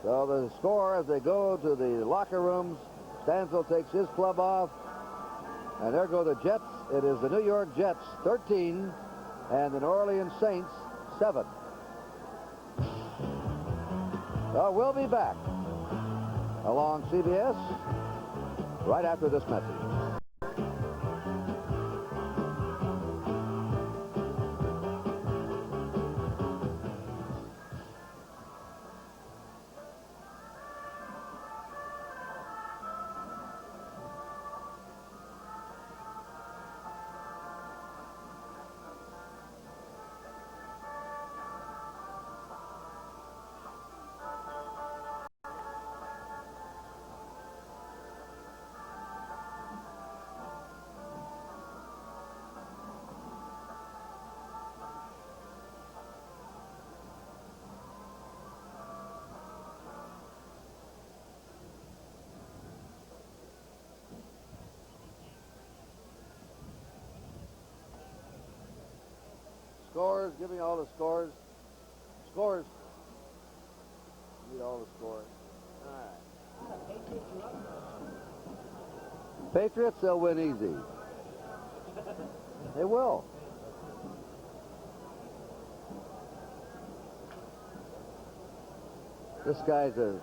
So the score as they go to the locker rooms, Stansel takes his club off, and there go the Jets. It is the New York Jets 13 and the New Orleans Saints 7. So we'll be back along CBS right after this message. Scores. Give me all the scores. Scores. Give me all the scores. All right. Patriots, they'll win easy. They will. This guy's a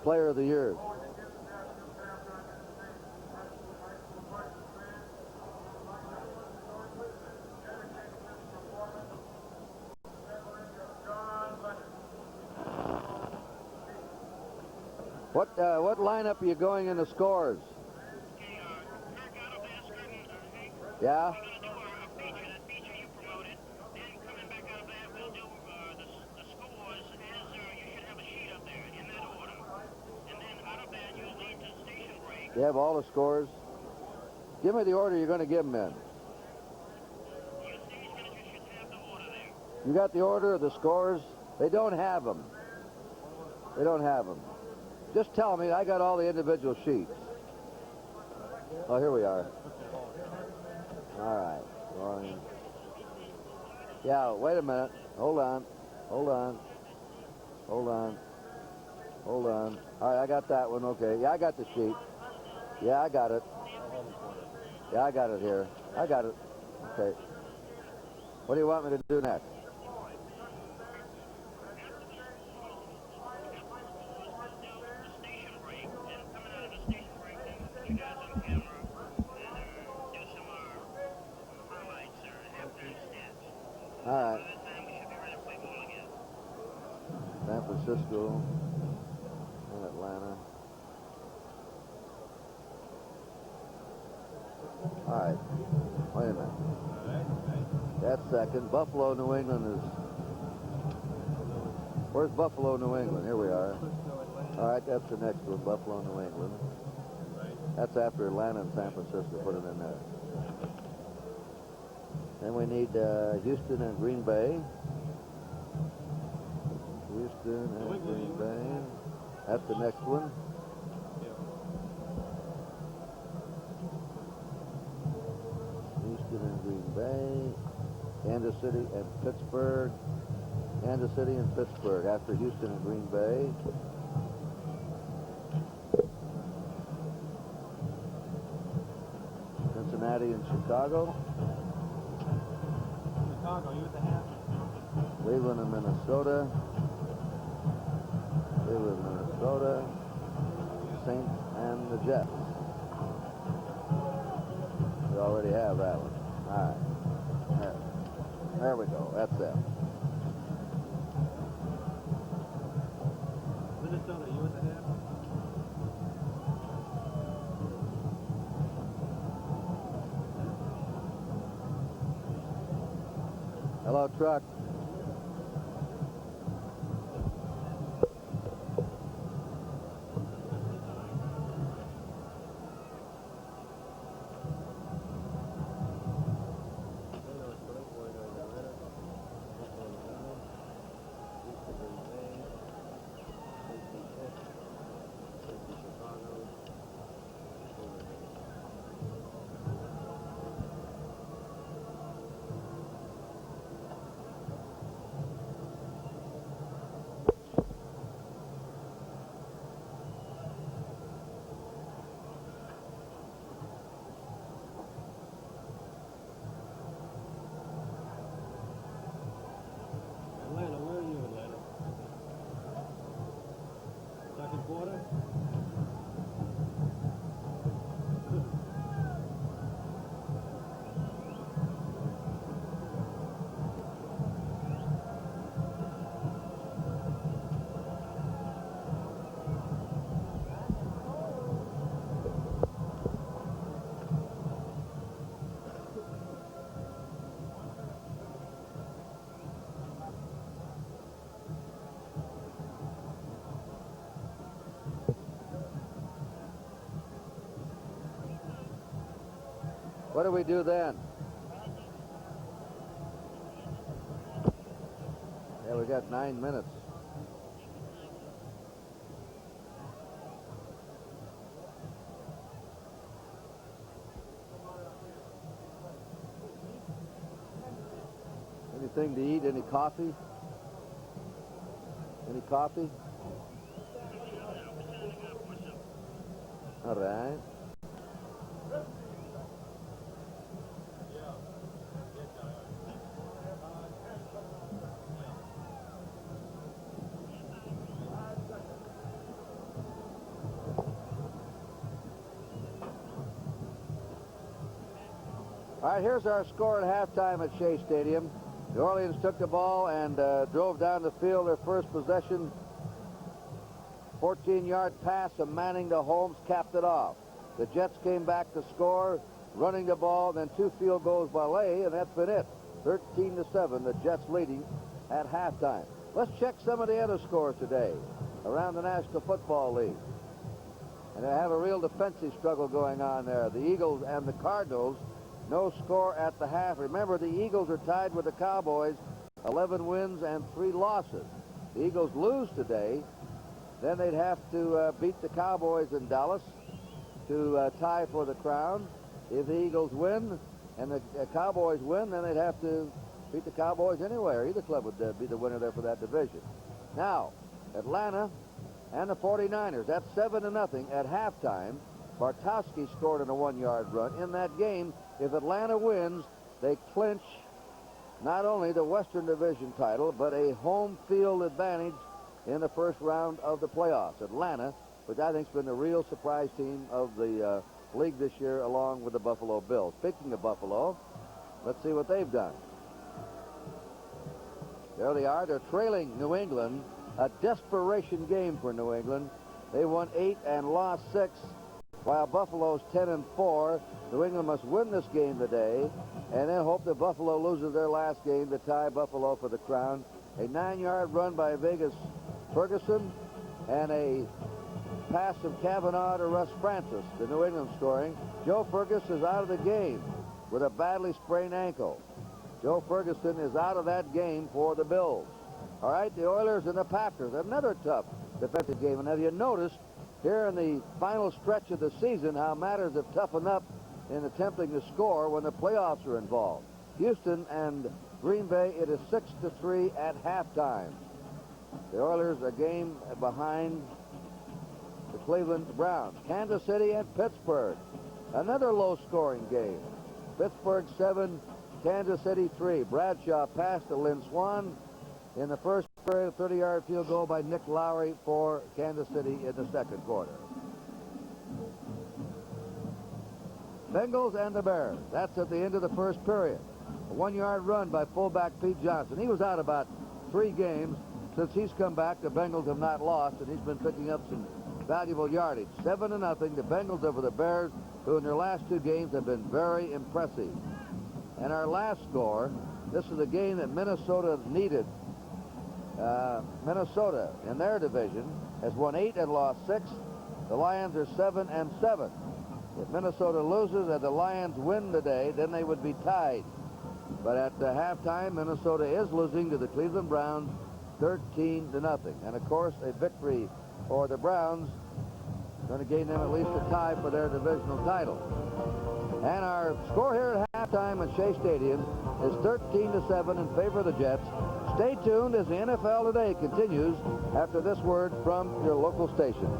player of the year. What lineup are you going in the scores? Yeah? We're going to do a feature, that feature you promoted. Then coming back out of that, we'll do the scores as you should have a sheet up there in that order. And then out of that, you'll lead to station break. You have all the scores? Give me the order you're going to give them in. You should have the order there. You got the order of the scores? They don't have them. They don't have them. Just tell me. I got all the individual sheets. Oh, here we are. All right. Well, yeah, wait a minute. Hold on. Hold on. Hold on. Hold on. All right, I got that one. Okay. Yeah, I got the sheet. Yeah, I got it. Yeah, I got it here. I got it. Okay. What do you want me to do next? All right. San Francisco and Atlanta. All right. Wait a minute. That's second. Buffalo, New England is... Where's Buffalo, New England? Here we are. All right, that's the next one. Buffalo, New England. That's after Atlanta and San Francisco. Put it in there. Then we need Houston and Green Bay. Houston and Green Bay. That's the next one. Houston and Green Bay. Kansas City and Pittsburgh. Kansas City and Pittsburgh after Houston and Green Bay. Cincinnati and Chicago. Cleveland and Minnesota. Cleveland, Minnesota. Saints and the Jets. We already have that one. All right. There we go. That's it. Minnesota, you with the half? Hello, truck. quarter. What do we do then? Yeah, we got 9 minutes. Anything to eat? Any coffee? Any coffee? All right. All right, here's our score at halftime at Shea Stadium. New Orleans took the ball and drove down the field. Their first possession, 14-yard pass of Manning to Holmes, capped it off. The Jets came back to score, running the ball, then 2 field goals by Lay, and that's been it. 13-7, the Jets leading at halftime. Let's check some of the other scores today around the National Football League. And they have a real defensive struggle going on there. The Eagles and the Cardinals, no score at the half. Remember, the Eagles are tied with the Cowboys, 11 wins and 3 losses. The Eagles lose today, then they'd have to beat the Cowboys in Dallas to tie for the crown. If the Eagles win and the Cowboys win, then they'd have to beat the Cowboys anyway, or either club would be the winner there for that division. Now, Atlanta and the 49ers, that's 7-0 at halftime. Bartowski scored on a 1-yard run. In that game, if Atlanta wins, they clinch not only the Western Division title, but a home field advantage in the first round of the playoffs. Atlanta, which I think has been the real surprise team of the league this year, along with the Buffalo Bills. Speaking of Buffalo, let's see what they've done. There they are. They're trailing New England. A desperation game for New England. They won 8 and lost 6, while Buffalo's 10-4. New England must win this game today, and then hope that Buffalo loses their last game to tie Buffalo for the crown. A 9-yard run by Vegas Ferguson, and a pass from Kavanaugh to Russ Francis, the New England scoring. Joe Ferguson is out of the game with a badly sprained ankle. Joe Ferguson is out of that game for the Bills. All right, the Oilers and the Packers, another tough defensive game. And have you noticed here in the final stretch of the season how matters have toughened up in attempting to score when the playoffs are involved? Houston and Green Bay, it is 6-3 at halftime. The Oilers a game behind the Cleveland Browns. Kansas City and Pittsburgh, another low-scoring game. Pittsburgh 7, Kansas City 3. Bradshaw passed to Lynn Swann in the first period, a 30-yard field goal by Nick Lowry for Kansas City in the second quarter. Bengals and the Bears. That's at the end of the first period. A 1-yard run by fullback Pete Johnson. He was out about 3 games. Since he's come back, the Bengals have not lost, and he's been picking up some valuable yardage. 7-0, the Bengals over the Bears, who in their last 2 games have been very impressive. And our last score, this is a game that Minnesota needed. Minnesota, in their division, has won 8 and lost 6. The Lions are 7-7. If Minnesota loses and the Lions win today, then they would be tied. But at the halftime, Minnesota is losing to the Cleveland Browns 13-0. And of course, a victory for the Browns is going to gain them at least a tie for their divisional title. And our score here at halftime at Shea Stadium is 13-7 in favor of the Jets. Stay tuned as the NFL Today continues after this word from your local station.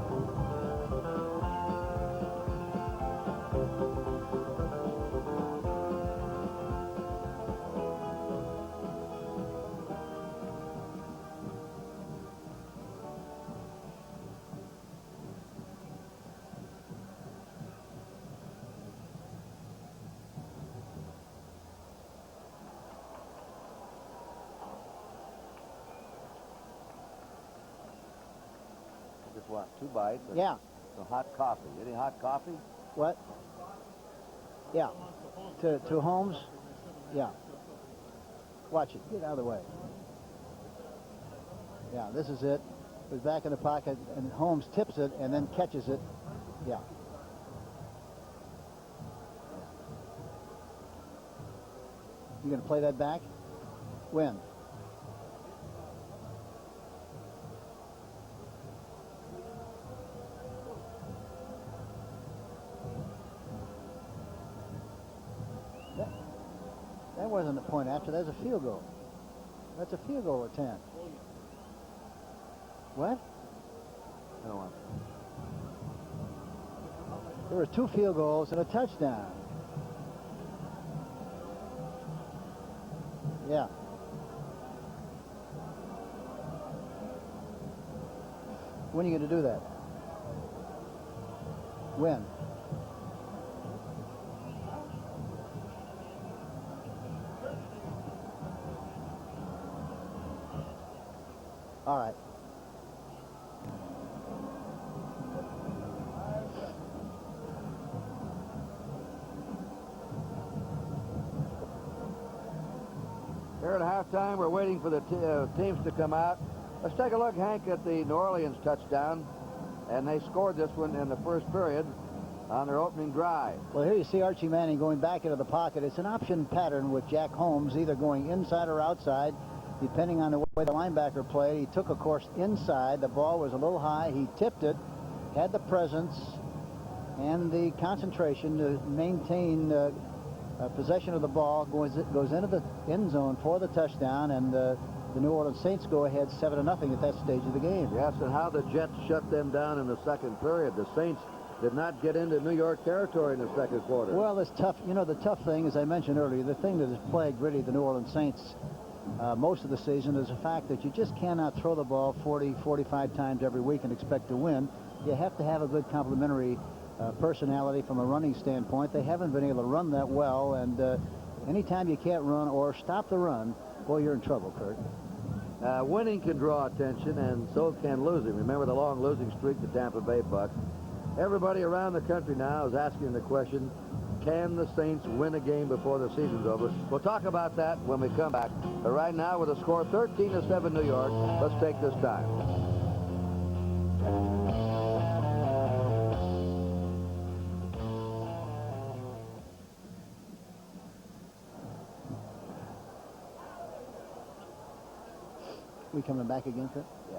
what? 2 bites? And Yeah. some hot coffee. Any hot coffee? What? Yeah. To Holmes? Yeah. Watch it. Get out of the way. Yeah, this is it. It was back in the pocket, and Holmes tips it and then catches it. Yeah. You going to play that back? When? That wasn't a point after. That's a field goal. That's a field goal attempt. What? I don't want. There were 2 field goals and a touchdown. Yeah. When are you going to do that? When? All right. Here at halftime, we're waiting for the teams to come out. Let's take a look, Hank, at the New Orleans touchdown. And they scored this one in the first period on their opening drive. Well, here you see Archie Manning going back into the pocket. It's an option pattern with Jack Holmes, either going inside or outside, depending on the way the linebacker played. He took, of course, inside. The ball was a little high. He tipped it, had the presence and the concentration to maintain possession of the ball, goes into the end zone for the touchdown, and the New Orleans Saints go ahead 7-0 at that stage of the game. Yes, and how the Jets shut them down in the second period. The Saints did not get into New York territory in the second quarter. Well, it's tough. You know, the tough thing, as I mentioned earlier, the thing that has plagued really the New Orleans Saints most of the season is the fact that you just cannot throw the ball 40, 45 times every week and expect to win. You have to have a good complementary personality from a running standpoint. They haven't been able to run that well, and anytime you can't run or stop the run, boy, you're in trouble, Kurt. Winning can draw attention, and so can losing. Remember the long losing streak the Tampa Bay Bucks. Everybody around the country now is asking the question, can the Saints win a game before the season's over? We'll talk about that when we come back. But right now, with a score 13-7 New York, let's take this time. We coming back again, Kurt? Yeah.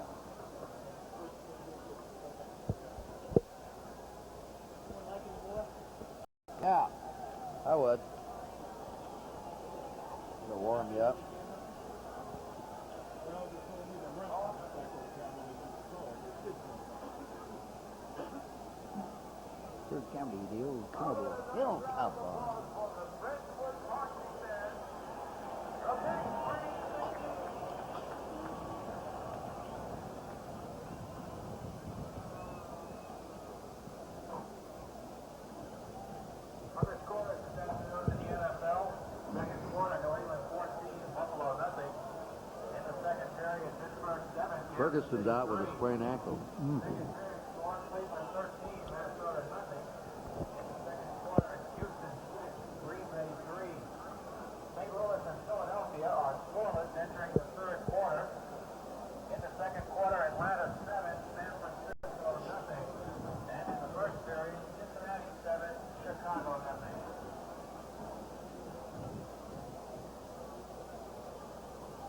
Yeah, I would. It'll warm you up. Kurt Campbell, the old cowboy. The old cowboy. Ferguson's out with a sprained ankle.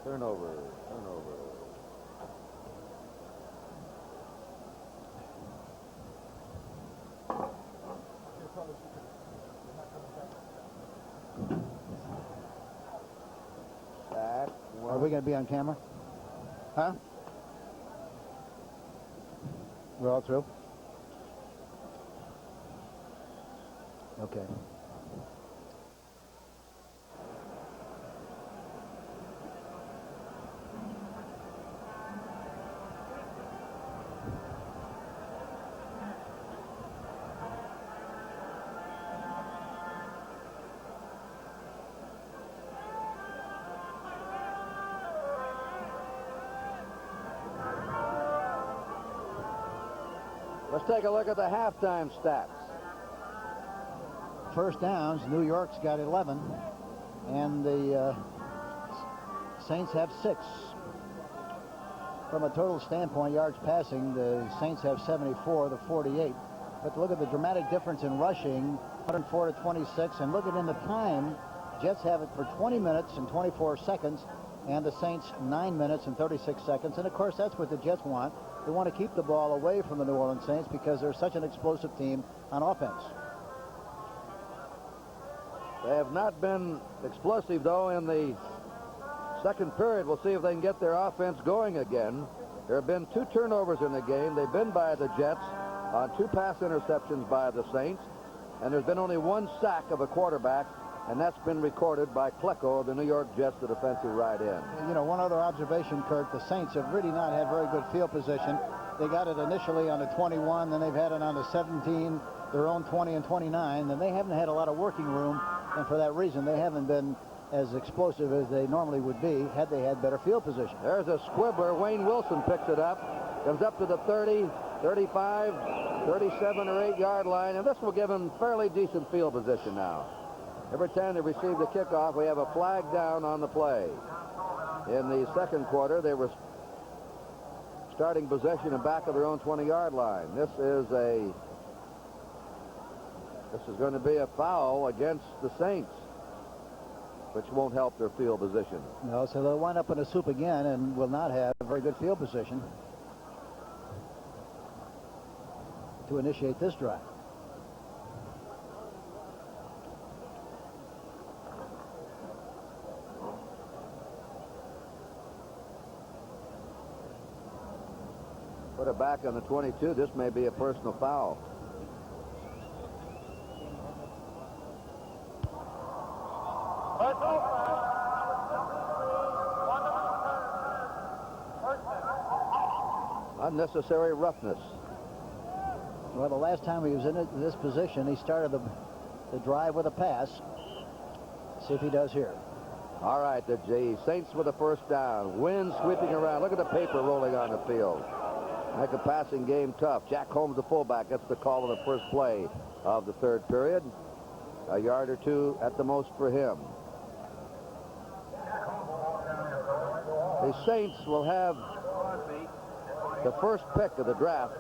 Turnover. Are we going to be on camera? Huh? We're all through? Okay. Let's take a look at the halftime stats. First downs, New York's got 11, and the Saints have 6. From a total standpoint, yards passing, the Saints have 74, the 48. But look at the dramatic difference in rushing, 104 to 26, and look at in the time, Jets have it for 20 minutes and 24 seconds, and the Saints 9 minutes and 36 seconds. And of course, that's what the Jets want. They want to keep the ball away from the New Orleans Saints because they're such an explosive team on offense. They have not been explosive, though, in the second period. We'll see if they can get their offense going again. There have been 2 turnovers in the game. They've been by the Jets on 2 pass interceptions by the Saints. And there's been only 1 sack of a quarterback, and that's been recorded by Klecko of the New York Jets, the defensive right end. You know, one other observation, Kurt, the Saints have really not had very good field position. They got it initially on the 21, then they've had it on the 17, their own 20 and 29, and they haven't had a lot of working room, and for that reason, they haven't been as explosive as they normally would be had they had better field position. There's a squibbler. Wayne Wilson picks it up, comes up to the 30, 35, 37 or 8-yard line, and this will give them fairly decent field position now. Every time they receive the kickoff, we have a flag down on the play. In the second quarter, they were starting possession in back of their own 20-yard line. This is going to be a foul against the Saints, which won't help their field position. No, so they'll wind up in a soup again and will not have a very good field position to initiate this drive. Put it back on the 22. This may be a personal foul. Unnecessary roughness. Well, the last time he was in this position, he started the drive with a pass. See if he does here. All right, the Saints with a first down. Wind sweeping around. Look at the paper rolling on the field. Make a passing game tough. Jack Holmes, the fullback, gets the call on the first play of the third period. A yard or 2 at the most for him. The Saints will have the first pick of the draft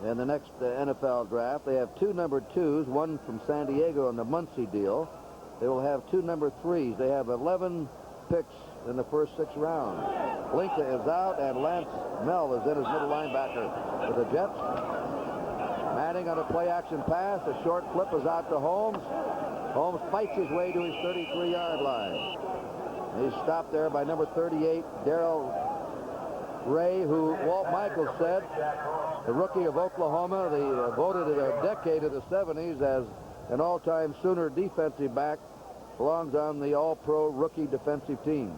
in the next NFL draft. They have 2 number 2s, one from San Diego on the Muncie deal. They will have 2 number 3s. They have 11 picks in the first 6 rounds. Blinka is out, and Lance Mel is in as middle linebacker for the Jets. Manning on a play-action pass. A short flip is out to Holmes. Holmes fights his way to his 33-yard line. He's stopped there by number 38, Darrell Ray, who Walt Michaels said, the rookie of Oklahoma, voted a decade of the 70s as an all-time Sooner defensive back, belongs on the all-pro rookie defensive team.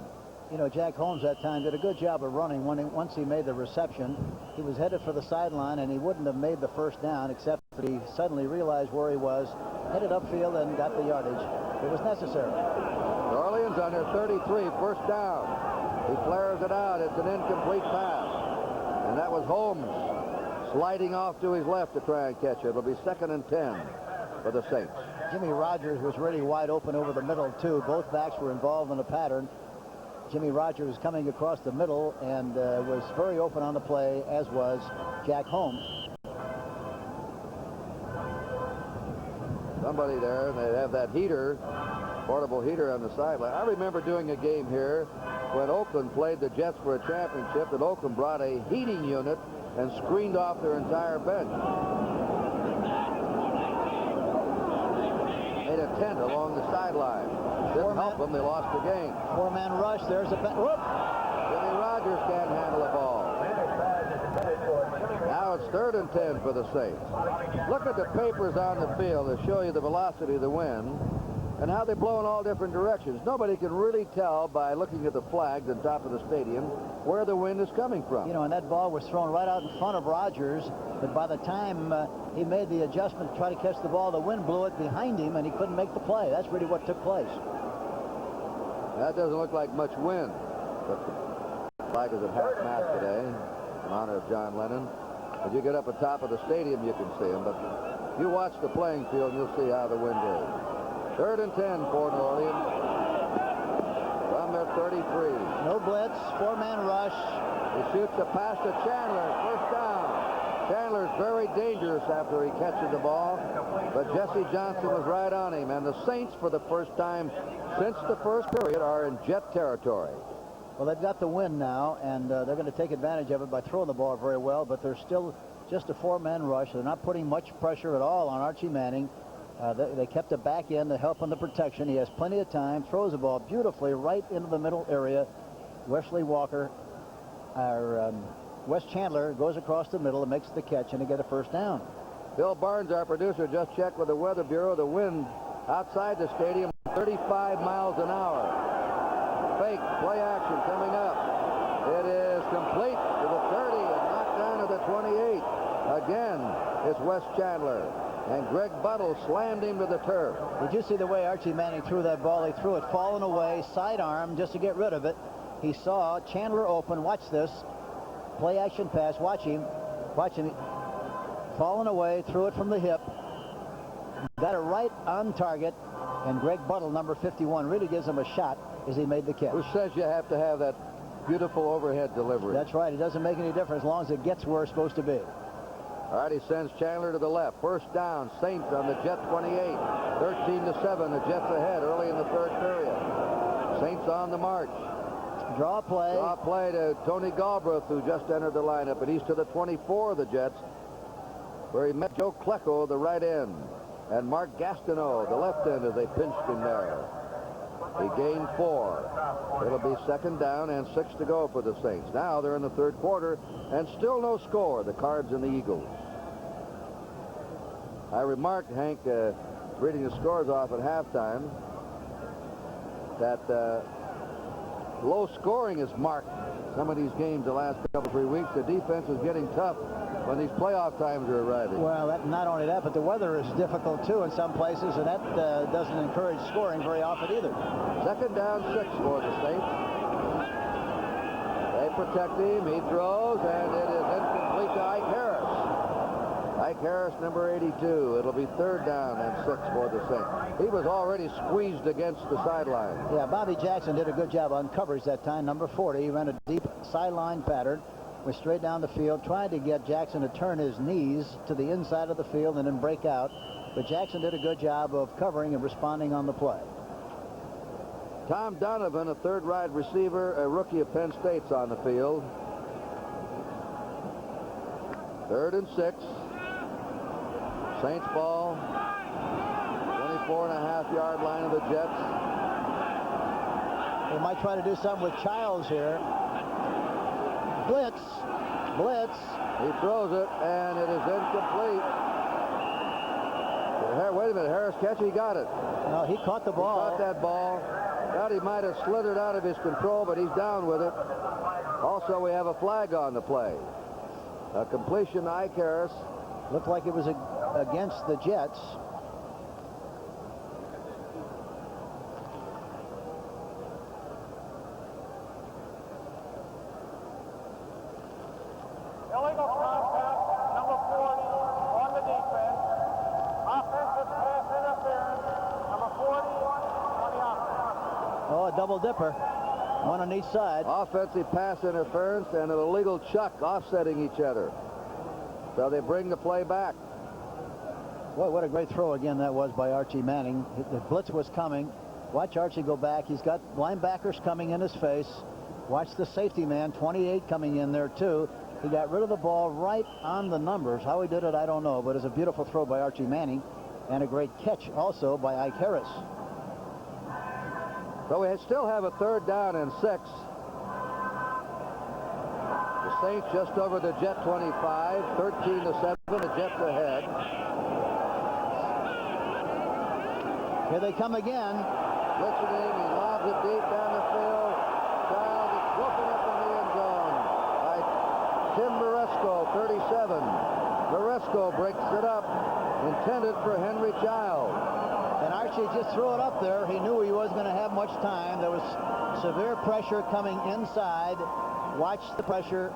You know, Jack Holmes that time did a good job of running. Once he made the reception, he was headed for the sideline, and he wouldn't have made the first down except that he suddenly realized where he was, headed upfield, and got the yardage. It was necessary. New Orleans on their 33, first down. He flares it out. It's an incomplete pass. And that was Holmes sliding off to his left to try and catch it. It'll be 2nd and 10 for the Saints. Jimmy Rogers was really wide open over the middle, too. Both backs were involved in the pattern. Jimmy Rogers was coming across the middle and was very open on the play, as was Jack Holmes. Somebody there, they have that heater, portable heater on the sideline. I remember doing a game here when Oakland played the Jets for a championship, that Oakland brought a heating unit and screened off their entire bench. Made a tent along the sideline. Didn't help them. They lost the game. 4-man rush. There's a... Whoop! Jimmy Rogers can't handle the ball. Now it's 3rd and 10 for the Saints. Look at the papers on the field that show you the velocity of the wind and how they blow in all different directions. Nobody can really tell by looking at the flags on top of the stadium where the wind is coming from. You know, and that ball was thrown right out in front of Rogers, but by the time he made the adjustment to try to catch the ball, the wind blew it behind him, and he couldn't make the play. That's really what took place. That doesn't look like much wind, but the flag is at half-mast today in honor of John Lennon. As you get up atop of the stadium, you can see them. But you watch the playing field, and you'll see how the wind is. 3rd and 10 for New Orleans. From their 33. No blitz, 4-man rush. He shoots a pass to Chandler. First down. Chandler's very dangerous after he catches the ball. But Jesse Johnson was right on him. And the Saints, for the first time since the first period, are in Jet territory. Well, they've got the win now, and they're going to take advantage of it by throwing the ball very well, but they're still just a 4-man rush. They're not putting much pressure at all on Archie Manning. They kept the back end to help on the protection. He has plenty of time, throws the ball beautifully right into the middle area. Wesley Walker, Wes Chandler goes across the middle and makes the catch, and they get a first down. Bill Barnes, our producer, just checked with the Weather Bureau. The wind outside the stadium, 35 miles an hour. Fake play action coming up. It is complete to the 30 and knocked down to the 28. Again, it's Wes Chandler. And Greg Buttle slammed him to the turf. Did you see the way Archie Manning threw that ball? He threw it falling away, sidearm, just to get rid of it. He saw Chandler open. Watch this. Play action pass. Watch him. Watch him. Falling away, threw it from the hip. Got it right on target. And Greg Buttle, number 51, really gives him a shot as he made the catch. Who says you have to have that beautiful overhead delivery? That's right. It doesn't make any difference as long as it gets where it's supposed to be. All right, he sends Chandler to the left. First down, Saints on the Jet 28. 13-7, the Jets ahead early in the 3rd period. Saints on the march. Draw play. Draw play to Tony Galbraith, who just entered the lineup. And he's to the 24 of the Jets, where he met Joe Klecko, the right end, and Mark Gastineau, the left end, as they pinched him there. He gained 4. It'll be 2nd down and 6 to go for the Saints. Now they're in the 3rd quarter, and still no score, the Cards and the Eagles. I remarked, Hank, reading the scores off at halftime, that low scoring is marked some of these games the last couple, 3 weeks. The defense is getting tough when these playoff times are arriving. Well, not only that, but the weather is difficult, too, in some places, and that doesn't encourage scoring very often either. 2nd down, 6 for the Saints. They protect him. He throws, and it is incomplete to Ike Harris. Ike Harris, number 82. It'll be 3rd down and 6 for the Saints. He was already squeezed against the sideline. Yeah, Bobby Jackson did a good job on coverage that time. Number 40, he ran a deep sideline pattern. Was straight down the field, tried to get Jackson to turn his knees to the inside of the field and then break out. But Jackson did a good job of covering and responding on the play. Tom Donovan, a 3rd wide receiver, a rookie of Penn State's on the field. 3rd and 6. Saints ball. 24.5-yard line of the Jets. They might try to do something with Childs here. Blitz. He throws it, and it is incomplete. Wait a minute, Harris catch it? He got it. No, he caught the ball. He caught that ball. Thought he might have slithered out of his control, but he's down with it. Also, we have a flag on the play. A completion to Ike Harris. Looked like it was against the Jets. Illegal contact, number 40 on the defense. Offensive pass interference, number 40 on the offense. Oh, a double dipper. One on each side. Offensive pass interference and an illegal chuck offsetting each other. So they bring the play back. Boy, what a great throw again that was by Archie Manning. The blitz was coming. Watch Archie go back. He's got linebackers coming in his face. Watch the safety man, 28, coming in there too. He got rid of the ball right on the numbers. How he did it, I don't know, but it's a beautiful throw by Archie Manning and a great catch also by Ike Harris. So we still have a 3rd down and 6. The Saints just over the Jet 25, 13-7, the Jets ahead. Here they come again. Blitzing, he lobs it deep down the field. Child is whooping up in the end zone by Tim Maresco, 37. Maresco breaks it up, intended for Henry Child. And Archie just threw it up there. He knew he wasn't going to have much time. There was severe pressure coming inside. Watch the pressure.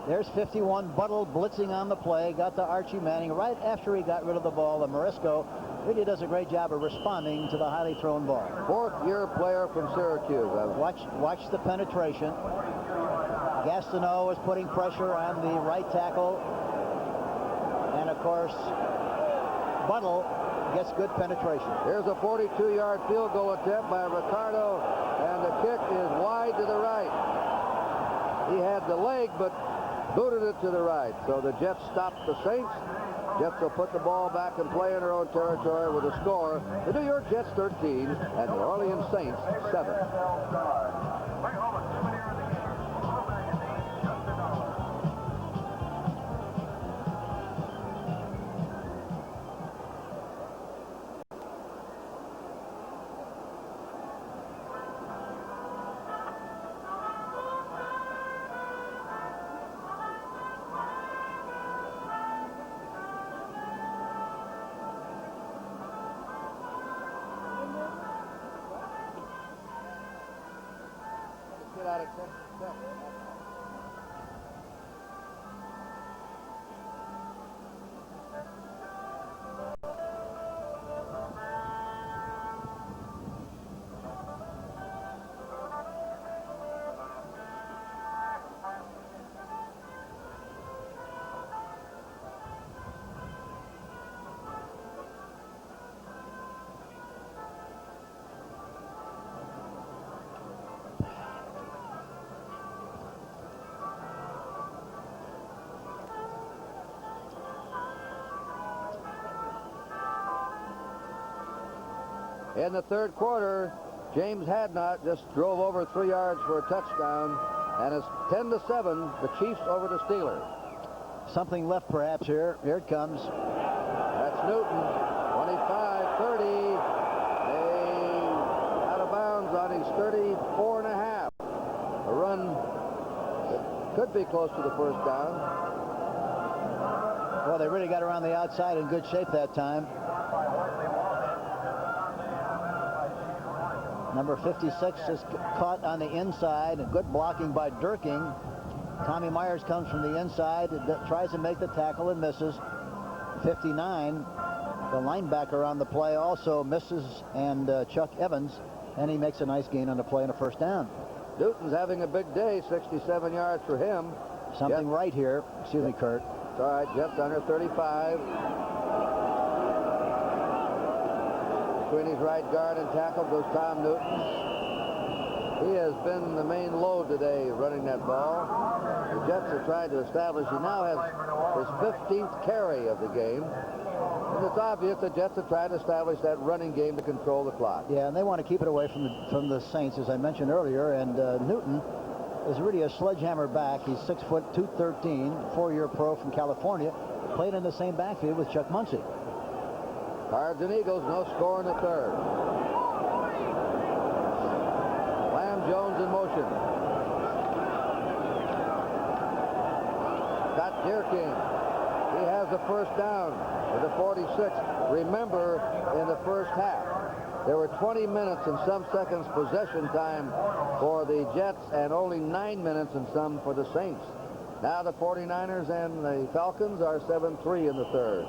There's 51, Buttle blitzing on the play, got to Archie Manning right after he got rid of the ball. And Morisco really does a great job of responding to the highly thrown ball. Fourth-year player from Syracuse. Watch the penetration. Gastineau is putting pressure on the right tackle. And, of course, Buttle gets good penetration. Here's a 42-yard field goal attempt by Ricardo, and the kick is wide to the right. He had the leg, but booted it to the right. So the Jets stopped the Saints. Jets will put the ball back and play in their own territory with a score. The New York Jets 13 and New Orleans Saints 7. In the third quarter, James Hadnot just drove over 3 yards for a touchdown, and it's 10-7, the Chiefs over the Steelers. Something left perhaps here. Here it comes. That's Newton, 25-30. Out of bounds on his 34.5. A run that could be close to the first down. Well, they really got around the outside in good shape that time. Number 56 is caught on the inside. Good blocking by Durking. Tommy Myers comes from the inside, tries to make the tackle and misses. 59, the linebacker on the play, also misses, and Chuck Evans, and he makes a nice gain on the play and a first down. Newton's having a big day, 67 yards for him. Something right here. Excuse me, Kurt. It's all right, Jets under 35. Between his right guard and tackle goes Tom Newton. He has been the main load today running that ball. The Jets are trying to establish. He now has his 15th carry of the game. And it's obvious the Jets are trying to establish that running game to control the clock. Yeah, and they want to keep it away from the Saints, as I mentioned earlier. And Newton is really a sledgehammer back. He's 6 foot 213, 4-year pro from California. Played in the same backfield with Chuck Muncie. Cards and Eagles, no score in the third. Lamb Jones in motion. Got Durking. He has the first down with the 46. Remember, in the first half, there were 20 minutes and some seconds possession time for the Jets and only 9 minutes and some for the Saints. Now the 49ers and the Falcons are 7-3 in the third.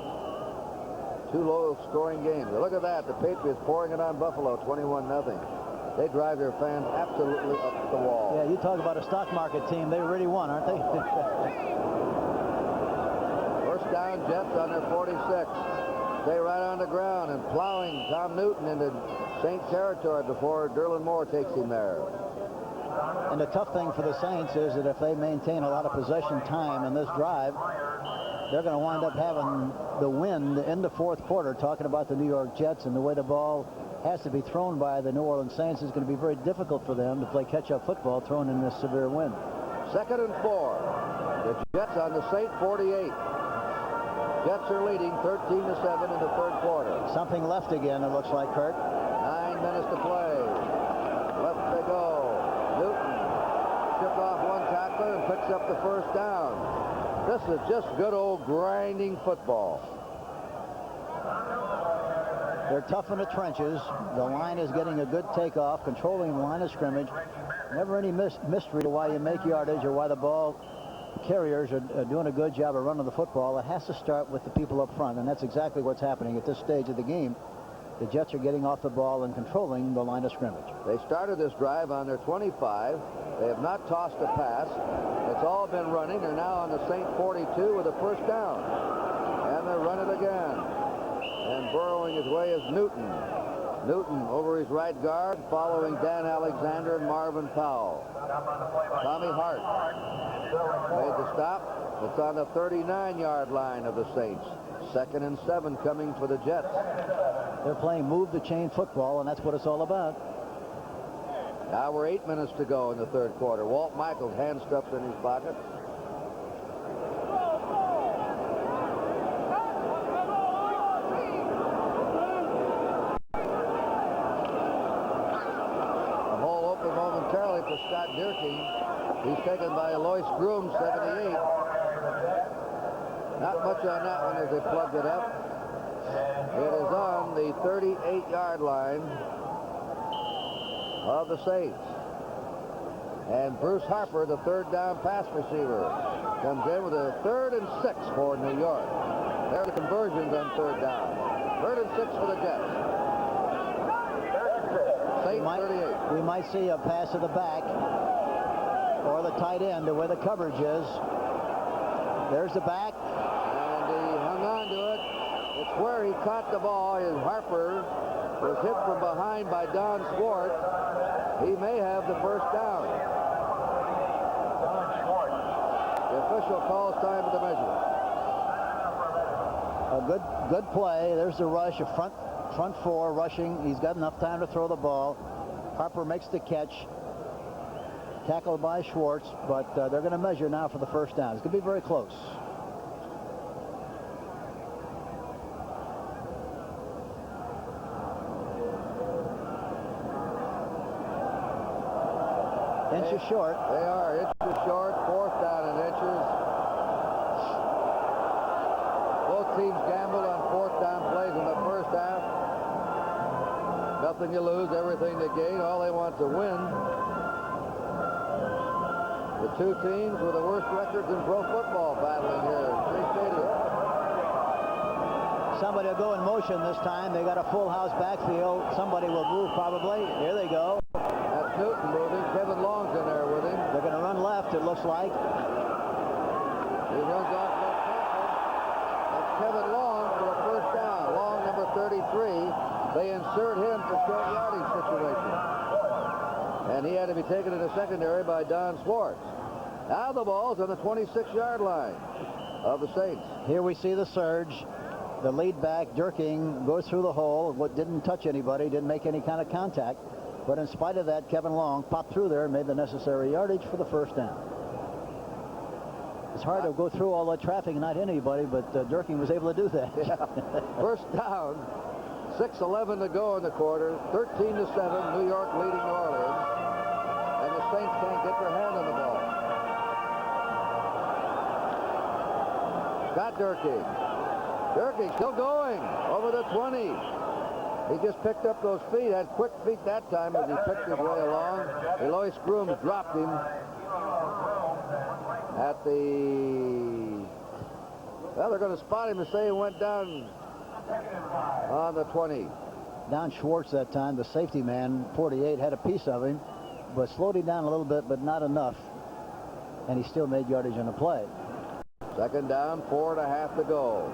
Two low-scoring games. Look at that. The Patriots pouring it on Buffalo, 21-0. They drive their fans absolutely up the wall. Yeah, you talk about a stock market team. They really won, aren't they? First down, Jets on their 46. Stay right on the ground and plowing Tom Newton into Saint territory before Derlin Moore takes him there. And the tough thing for the Saints is that if they maintain a lot of possession time in this drive, they're going to wind up having the wind in the fourth quarter. Talking about the New York Jets and the way the ball has to be thrown by the New Orleans Saints is going to be very difficult for them to play catch-up football thrown in this severe wind. 2nd and 4. The Jets on the Saint 48. Jets are leading 13-7 in the third quarter. Something left again, it looks like, Kurt. 9 minutes to play. Left they go. Newton chipped off one tackler and picks up the first down. This is just good old grinding football. They're tough in the trenches. The line is getting a good takeoff, controlling the line of scrimmage. Never any mystery to why you make yardage or why the ball carriers are doing a good job of running the football, it has to start with the people up front, and that's exactly what's happening at this stage of the game. The Jets are getting off the ball and controlling the line of scrimmage. They started this drive on their 25. They have not tossed a pass. It's all been running. They're now on the St. 42 with a first down. And they're running again. And burrowing his way is Newton. Newton over his right guard, following Dan Alexander and Marvin Powell. Tommy Hart made the stop. It's on the 39-yard line of the Saints. 2nd and 7 coming for the Jets. They're playing move the chain football, and that's what it's all about. Now we're 8 minutes to go in the third quarter. Walt Michaels, hand stuffed in his pocket. A hole open momentarily for Scott Durkee. He's taken by Alois Groom, 78. Not much on that one as they plugged it up. It is on the 38-yard line of the Saints. And Bruce Harper, the third down pass receiver, comes in with a 3rd and 6 for New York. There are the conversions on third down. 3rd and 6 for the Jets. Saints 38. We might see a pass to the back or the tight end to where the coverage is. There's the back. And he hung on to it. It's where he caught the ball. Harper was hit from behind by Don Schwartz. He may have the first down. The official calls time of the measurement. A good play. There's the rush. A front four rushing. He's got enough time to throw the ball. Harper makes the catch. Tackled by Schwartz, but they're going to measure now for the first down. It's going to be very close. Inches short. They are inches short. 4th down and inches. Both teams gambled on 4th down plays in the first half. Nothing to lose, everything to gain. All they want to win. The two teams with the worst records in pro football battling here in Shea Stadium. Somebody will go in motion this time. They got a full house backfield. Somebody will move probably. Here they go. That's Newton moving. Kevin Long's in there with him. They're going to run left, it looks like. He runs off left tackle. That's Kevin Long for a first down. Long, number 33. They insert him for short yardage situation. And he had to be taken to the secondary by Don Schwartz. Now the ball's on the 26-yard line of the Saints. Here we see the surge. The lead back, Durking, goes through the hole. What didn't touch anybody, didn't make any kind of contact. But in spite of that, Kevin Long popped through there and made the necessary yardage for the first down. It's hard to go through all that traffic and not hit anybody, but Durking was able to do that. Yeah. First down. 6:11 to go in the quarter. 13-7. New York leading New Orleans. And the Saints can't get their hand on the ball. Scott Durkee. Durkee still going over the 20. He just picked up those feet. Had quick feet that time as he picked his way along. Elois Groom dropped him at the... Well, they're going to spot him and say he went down on the 20. Don Schwartz that time, the safety man, 48, had a piece of him, but slowed him down a little bit, but not enough. And he still made yardage on the play. Second down, 4.5 to go.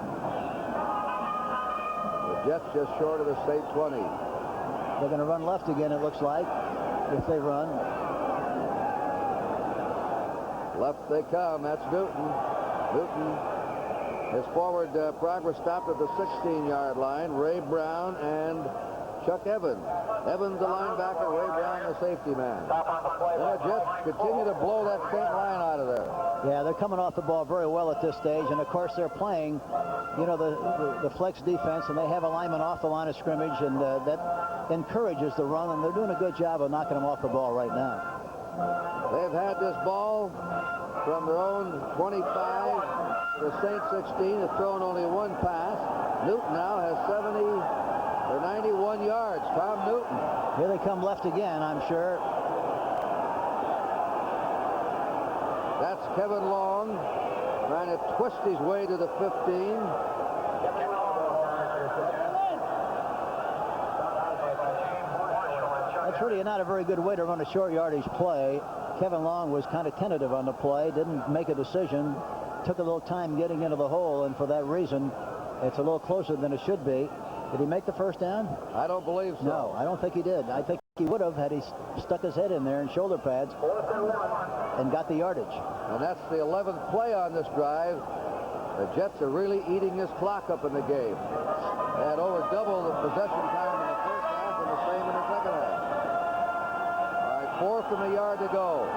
The Jets just short of the state 20. They're going to run left again, it looks like, if they run. Left they come. That's Newton. Newton. His forward progress stopped at the 16-yard line. Ray Brown and Chuck Evans. Evans the linebacker, Ray Brown the safety man. And the Jets continue to blow that faint line out of there. Yeah, they're coming off the ball very well at this stage, and of course they're playing, you know, the flex defense, and they have a lineman off the line of scrimmage, and that encourages the run, and they're doing a good job of knocking them off the ball right now. They've had this ball from their own 25 to St. 16. Have thrown only one pass. Newton now has 91 yards. Tom Newton. Here they come left again, I'm sure. That's Kevin Long trying to twist his way to the 15. That's really not a very good way to run a short yardage play. Kevin Long was kind of tentative on the play, didn't make a decision, took a little time getting into the hole, and for that reason, it's a little closer than it should be. Did he make the first down? I don't believe so. No, I don't think he did. I think he would have had he stuck his head in there in shoulder pads and got the yardage. And that's the 11th play on this drive. The Jets are really eating this clock up in the game. They had over double the possession time in the first half and the same in the second half. All right, 4th and a yard to go.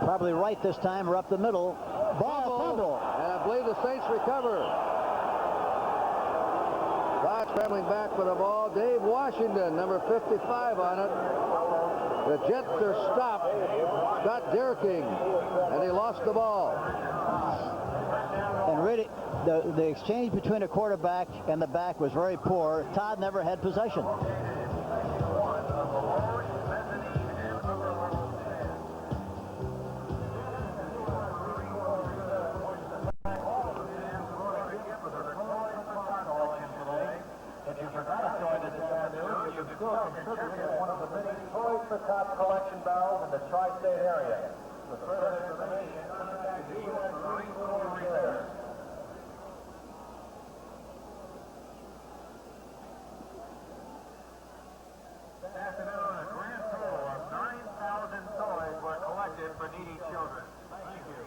Probably right this time or up the middle. Fumble. And I believe the Saints recover. Clock scrambling back for the ball. Dave Washington, number 55 on it. The Jets are stopped. Scott Derking, and he lost the ball. And really, the exchange between the quarterback and the back was very poor. Todd never had possession. One of the many Toys for Tots collection barrels in the tri-state area. For further information, contact U.S. Marine Corps Reserve. This afternoon, a grand total of 9,000 toys were collected for needy children. Thank you.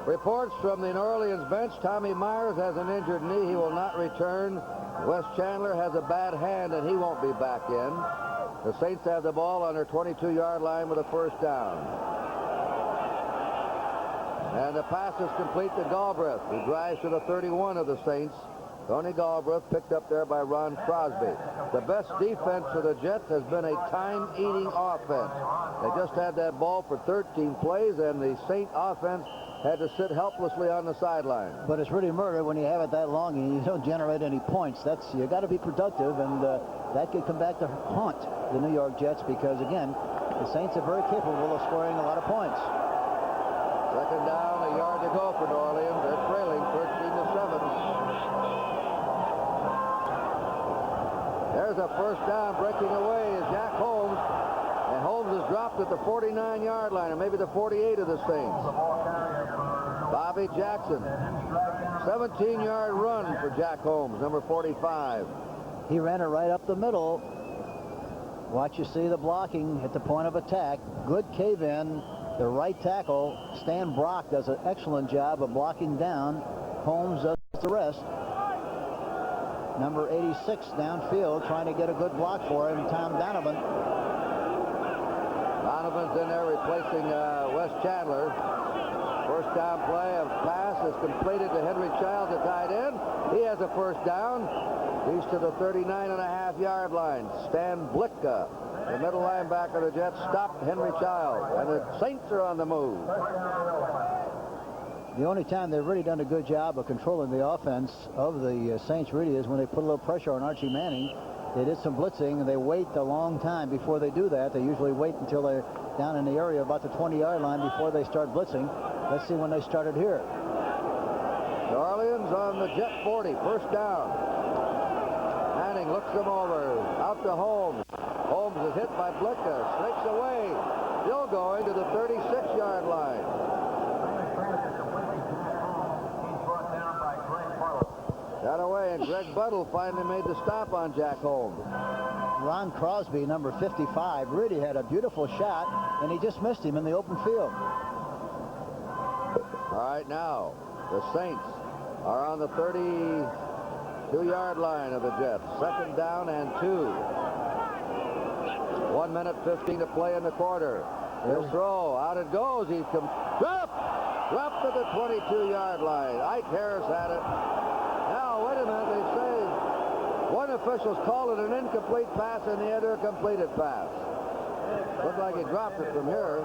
Reports from the New Orleans bench. Tommy Myers has an injured knee. He will not return. Wes Chandler has a bad hand, and he won't be back in. The Saints have the ball on their 22-yard line with a first down. And the pass is complete to Galbraith, who drives to the 31 of the Saints. Tony Galbraith picked up there by Ron Crosby. The best defense for the Jets has been a time-eating offense. They just had that ball for 13 plays, and the Saint offense had to sit helplessly on the sideline. But it's really murder when you have it that long and you don't generate any points. You got to be productive, and that could come back to haunt the New York Jets because, again, the Saints are very capable of scoring a lot of points. Second down, a yard to go for New Orleans. They're trailing 13-7. There's a first down. Breaking away is Jack Holmes. And Holmes is dropped at the 49-yard line, or maybe the 48 of the Saints. Bobby Jackson. 17-yard run for Jack Holmes, number 45. He ran it right up the middle. Watch you see the blocking at the point of attack. Good cave-in. The right tackle, Stan Brock, does an excellent job of blocking down. Holmes does the rest. Number 86 downfield, trying to get a good block for him, Tom Donovan. Donovan's in there replacing Wes Chandler. First down play, a pass is completed to Henry Childs, a tight end. He has a first down. He's to the 39.5-yard line. Stan Blicka, the middle linebacker of the Jets, stopped Henry Childs. And the Saints are on the move. The only time they've really done a good job of controlling the offense of the Saints really is when they put a little pressure on Archie Manning. They did some blitzing, and they wait a long time before they do that. They usually wait until they're down in the area about the 20-yard line before they start blitzing. Let's see when they started here. New Orleans on the Jet 40, first down. Manning looks them over, out to Holmes. Holmes is hit by Blicka, snakes away, still going to the 36-yard line. Got away, and Greg Buttle finally made the stop on Jack Holmes. Ron Crosby, number 55, really had a beautiful shot, and he just missed him in the open field. All right, now, the Saints are on the 32-yard line of the Jets. Second down and 2. 1 minute 15 to play in the quarter. He'll throw. Out it goes. He's come. Up! to the 22-yard line. Ike Harris had it. Now, wait a minute. They say one official's called it an incomplete pass, and the other a completed pass. Looked like he dropped it from here.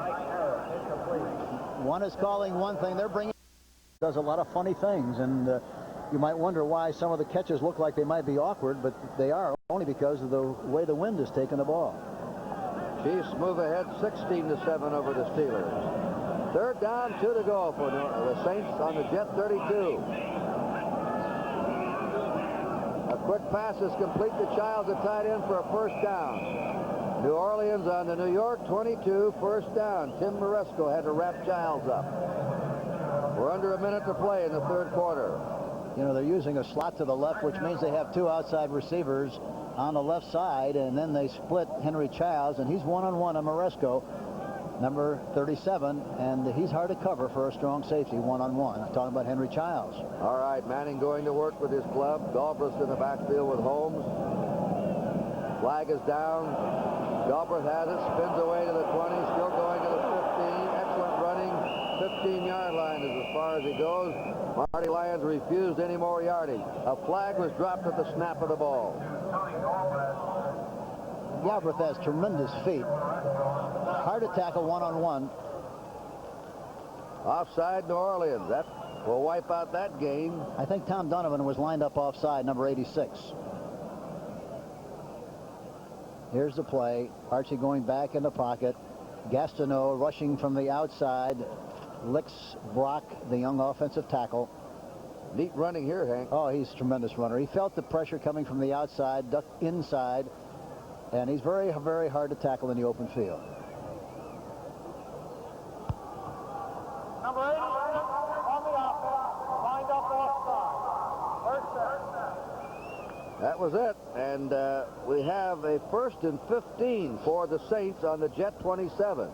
One is calling one thing. They're bringing does a lot of funny things, and you might wonder why some of the catches look like they might be awkward, but they are only because of the way the wind has taken the ball. Chiefs move ahead 16-7 over the Steelers. Third down, 2 to go for the Saints on the Jet 32. A quick pass is complete to Childs, a tight end for a first down. New Orleans on the New York 22, first down. Tim Maresco had to wrap Childs up. We're under a minute to play in the third quarter. You know, they're using a slot to the left, which means they have 2 outside receivers on the left side, and then they split Henry Childs, and he's one-on-one on Maresco, number 37, and he's hard to cover for a strong safety, one-on-one. I'm talking about Henry Childs. All right, Manning going to work with his club. Galbraith in the backfield with Holmes. Flag is down. Galbraith has it, spins away to the 20, still going to the 15. Excellent running. 15-yard line is as far as he goes. Marty Lyons refused any more yardage. A flag was dropped at the snap of the ball. Galbraith has tremendous feet. Hard to tackle one-on-one. Offside New Orleans. That will wipe out that game. I think Tom Donovan was lined up offside, number 86. Here's the play. Archie going back in the pocket. Gastineau rushing from the outside. Licks Brock, the young offensive tackle. Neat running here, Hank. Oh, he's a tremendous runner. He felt the pressure coming from the outside, ducked inside, and he's very, very hard to tackle in the open field. Number 86 on the offense, lined up offside. First down. That was it. And we have a 1st and 15 for the Saints on the Jet 27.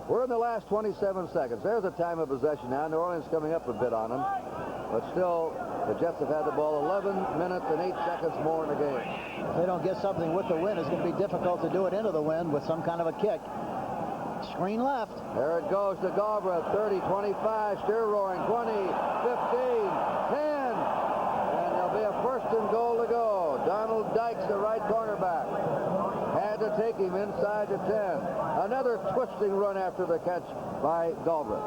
We're in the last 27 seconds. There's a time of possession now. New Orleans coming up a bit on them. But still, the Jets have had the ball 11 minutes and 8 seconds more in the game. If they don't get something with the wind, it's going to be difficult to do it into the wind with some kind of a kick. Screen left. There it goes to Galbraith. 30, 25, steer roaring. 20, 15, 10. And there'll be a 1st and goal to go. Donald Dykes, the right cornerback, had to take him inside the 10. Another twisting run after the catch by Galbraith.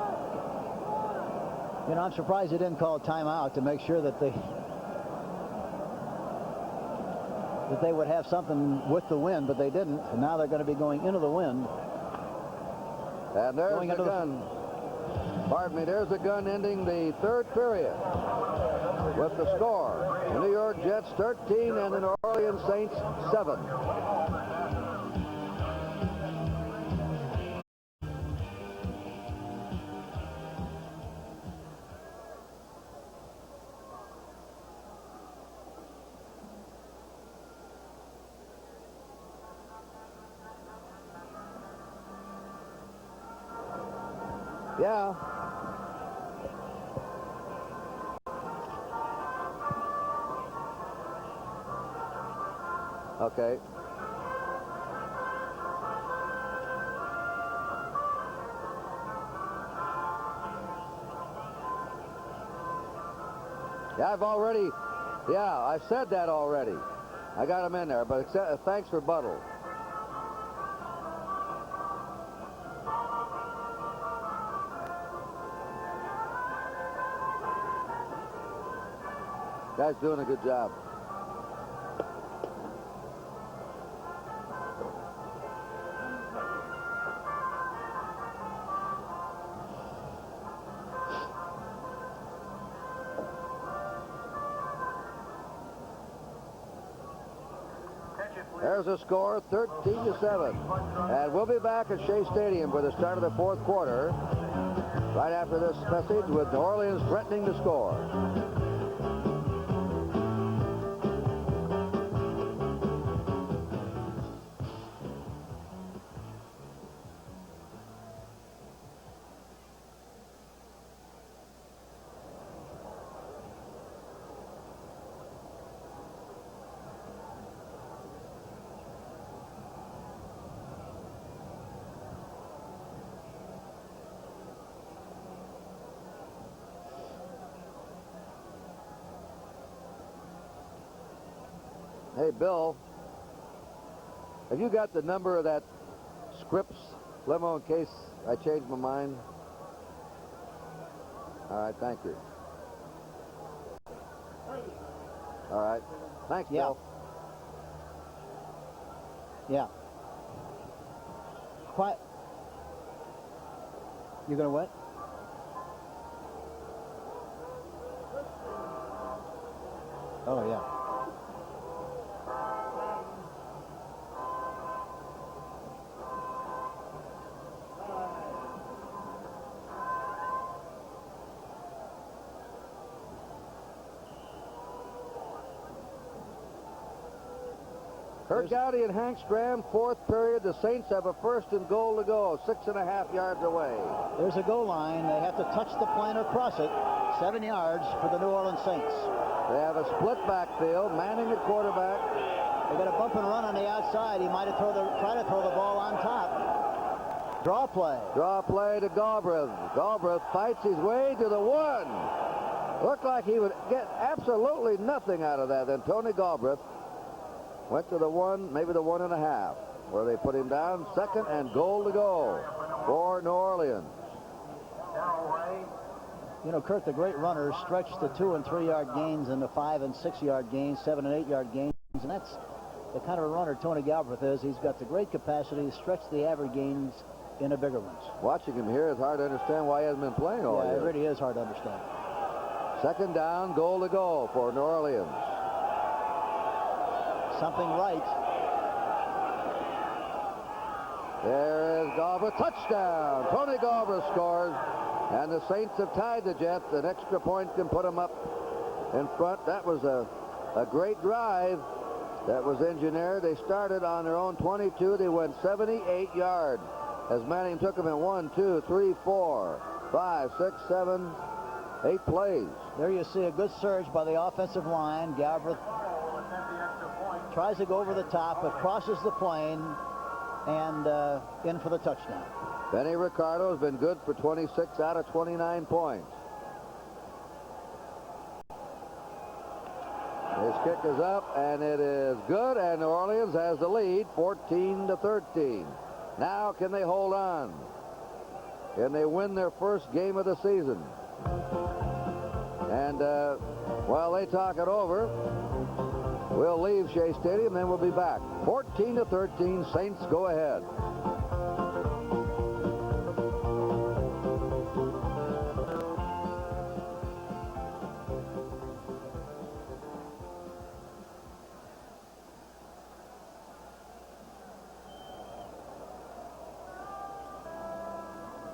You know, I'm surprised they didn't call a timeout to make sure that they would have something with the wind, but they didn't. And now they're going to be going into the wind. And there's the gun. Pardon me, there's the gun ending the third period with the score. The New York Jets 13 and the New Orleans Saints 7. Yeah. Okay. Yeah, I've said that already. I got him in there, but thanks for Buttle. Guy's doing a good job. There's a score, 13-7. And we'll be back at Shea Stadium for the start of the fourth quarter. Right after this message with New Orleans threatening to score. Hey, Bill, have you got the number of that Scripps limo in case I change my mind? All right, thank you. All right. Thanks, Yeah. Bill. Yeah. Quiet. You're going to what? Oh, yeah. Kurt Gowdy and Hank Stram, fourth period. The Saints have a first and goal to go, 6.5 yards away. There's a goal line. They have to touch the plane or cross it. 7 yards for the New Orleans Saints. They have a split backfield. Manning at quarterback. They got a bump and run on the outside. He might have tried to throw the ball on top. Draw play. Draw play to Galbraith. Galbraith fights his way to the 1. Looked like he would get absolutely nothing out of that. Then Tony Galbraith went to the 1, maybe the 1.5, where they put him down. Second and goal to go for New Orleans. You know, Kurt, the great runners stretch the 2 and 3 yard gains into 5 and 6 yard gains, 7 and 8 yard gains, and that's the kind of runner Tony Galbraith is. He's got the great capacity to stretch the average gains into bigger ones. Watching him here, it's hard to understand why he hasn't been playing all Yeah, year. it really is hard to understand. Second down, goal to go for New Orleans. Something right. There is Galbraith. Touchdown. Tony Galbraith scores. And the Saints have tied the Jets. An extra point can put them up in front. That was a great drive that was engineered. They started on their own 22. They went 78 yards as Manning took them in 1, 2, 3, 4, 5, 6, 7, 8 plays. There you see a good surge by the offensive line. Galbraith tries to go over the top, but crosses the plane and in for the touchdown. Benny Ricardo has been good for 26 out of 29 points. His kick is up, and it is good, and New Orleans has the lead, 14-13. Now, can they hold on? Can they win their first game of the season? And while they talk it over, we'll leave Shea Stadium, then we'll be back. 14-13, Saints go ahead.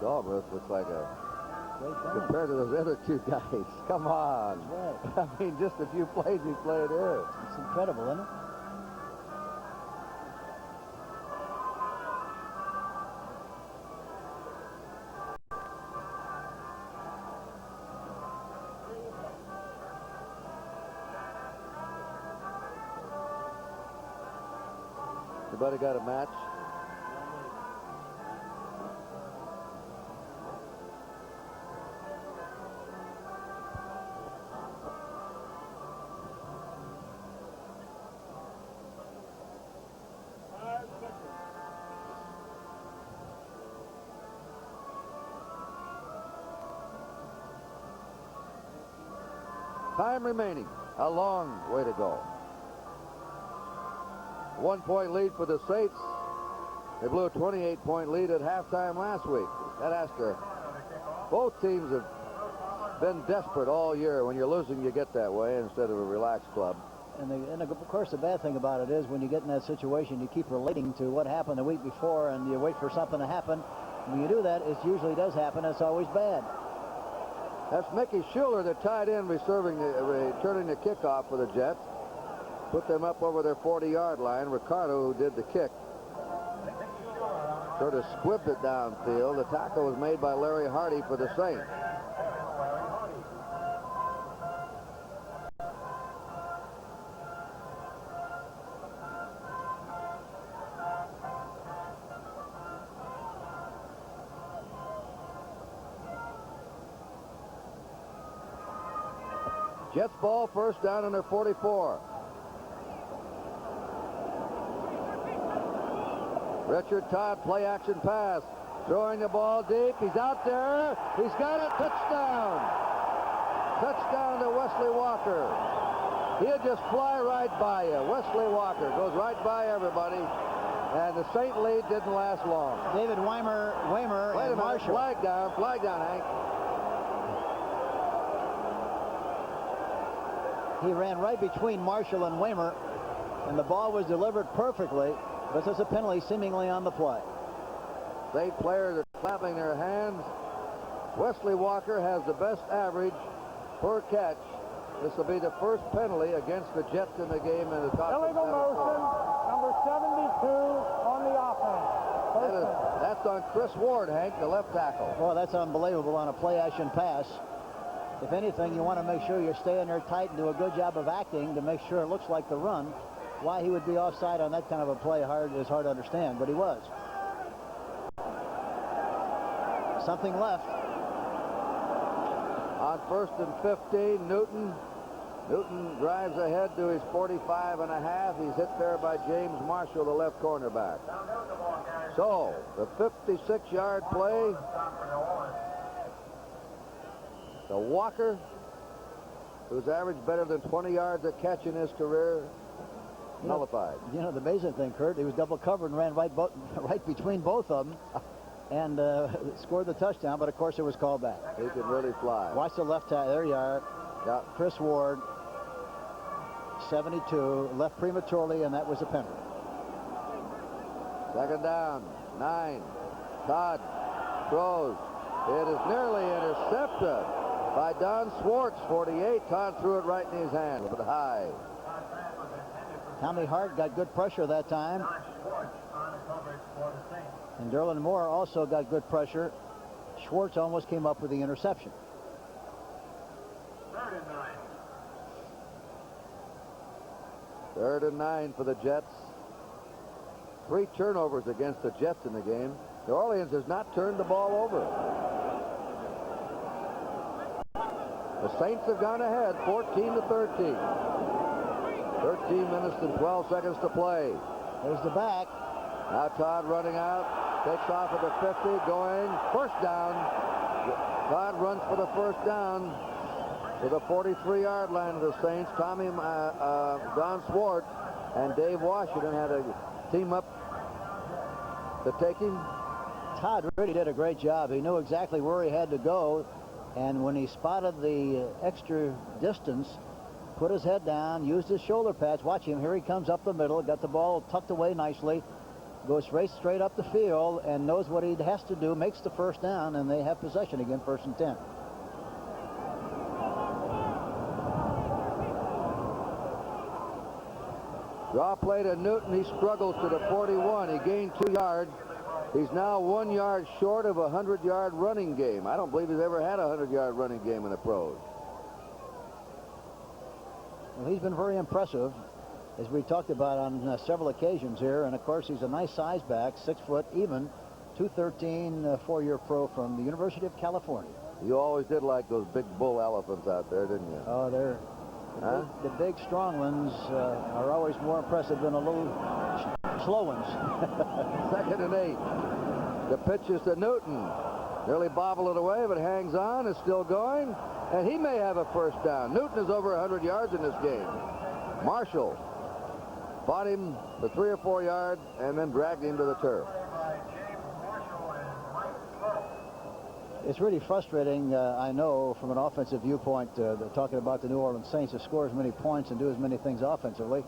Galbraith looks like compared to those other two guys. Come on. Right. I mean, just a few plays he played here. It's incredible, isn't it? Anybody got a match? Time remaining. A long way to go. 1 point lead for the Saints. They blew a 28-point lead at halftime last week. That has to. Both teams have been desperate all year. When you're losing, you get that way instead of a relaxed club. And of course, the bad thing about it is when you get in that situation, you keep relating to what happened the week before, and you wait for something to happen. When you do that, it usually does happen. It's always bad. That's Mickey Schuler, the tight end, returning the kickoff for the Jets. Put them up over their 40-yard line. Ricardo, who did the kick, sort of squibbed it downfield. The tackle was made by Larry Hardy for the Saints. Jets ball, first down on their 44. Richard Todd, play action pass. Throwing the ball deep. He's out there. He's got it. Touchdown. Touchdown to Wesley Walker. He'll just fly right by you. Wesley Walker goes right by everybody. And the Saint lead didn't last long. David Weimer Wait a and minute. Marshall. Flag down, Hank. He ran right between Marshall and Weimer, and the ball was delivered perfectly. This is a penalty seemingly on the play. State players are clapping their hands. Wesley Walker has the best average per catch. This will be the first penalty against the Jets in the game in the top. Illegal motion, number 72 on the offense. That's on Chris Ward, Hank, the left tackle. Well, that's unbelievable on a play action pass. If anything, you want to make sure you're staying there tight and do a good job of acting to make sure it looks like the run. Why he would be offside on that kind of a play is hard to understand, but he was. Something left. On 1st and 15, Newton drives ahead to his 45.5. He's hit there by James Marshall, the left cornerback. So, the 56-yard play. The Walker, who's averaged better than 20 yards a catch in his career, nullified. You know, the amazing thing, Kurt, he was double covered and ran right between both of them and scored the touchdown, but of course it was called back. He could really fly. Watch the left side. There you are. Yeah. Chris Ward, 72, left prematurely, and that was a penalty. Second down, 9. Todd throws. It is nearly intercepted by Don Swartz, 48. Todd threw it right in his hand, but high. Tommy Hart got good pressure that time. And Derlin Moore also got good pressure. Schwartz almost came up with the interception. Third and 9 for the Jets. 3 turnovers against the Jets in the game. New Orleans has not turned the ball over. The Saints have gone ahead 14-13. 13 minutes and 12 seconds to play. There's the back. Now Todd running out. Takes off at the 50, going first down. Todd runs for the first down to the 43-yard line of the Saints. Don Swartz and Dave Washington had to team up to take him. Todd really did a great job. He knew exactly where he had to go, and when he spotted the extra distance, put his head down, used his shoulder pads. Watch him. Here he comes up the middle, got the ball tucked away nicely, goes straight up the field, and knows what he has to do, makes the first down, and they have possession again, 1st and 10. Draw play to Newton. He struggles to the 41. He gained 2 yards. He's now 1 yard short of a 100-yard running game. I don't believe he's ever had a 100-yard running game in the pros. Well, he's been very impressive, as we talked about on several occasions here. And of course, he's a nice size back, 6 foot even, 213, 4-year pro from the University of California. You always did like those big bull elephants out there, didn't you? Oh, they're the big strong ones are always more impressive than the little slow ones. 2nd and 8. The pitch is to Newton. Nearly bobbled it away, but hangs on, is still going, and he may have a first down. Newton is over 100 yards in this game. Marshall fought him for 3 or 4 yards and then dragged him to the turf. It's really frustrating, I know, from an offensive viewpoint, talking about the New Orleans Saints to score as many points and do as many things offensively,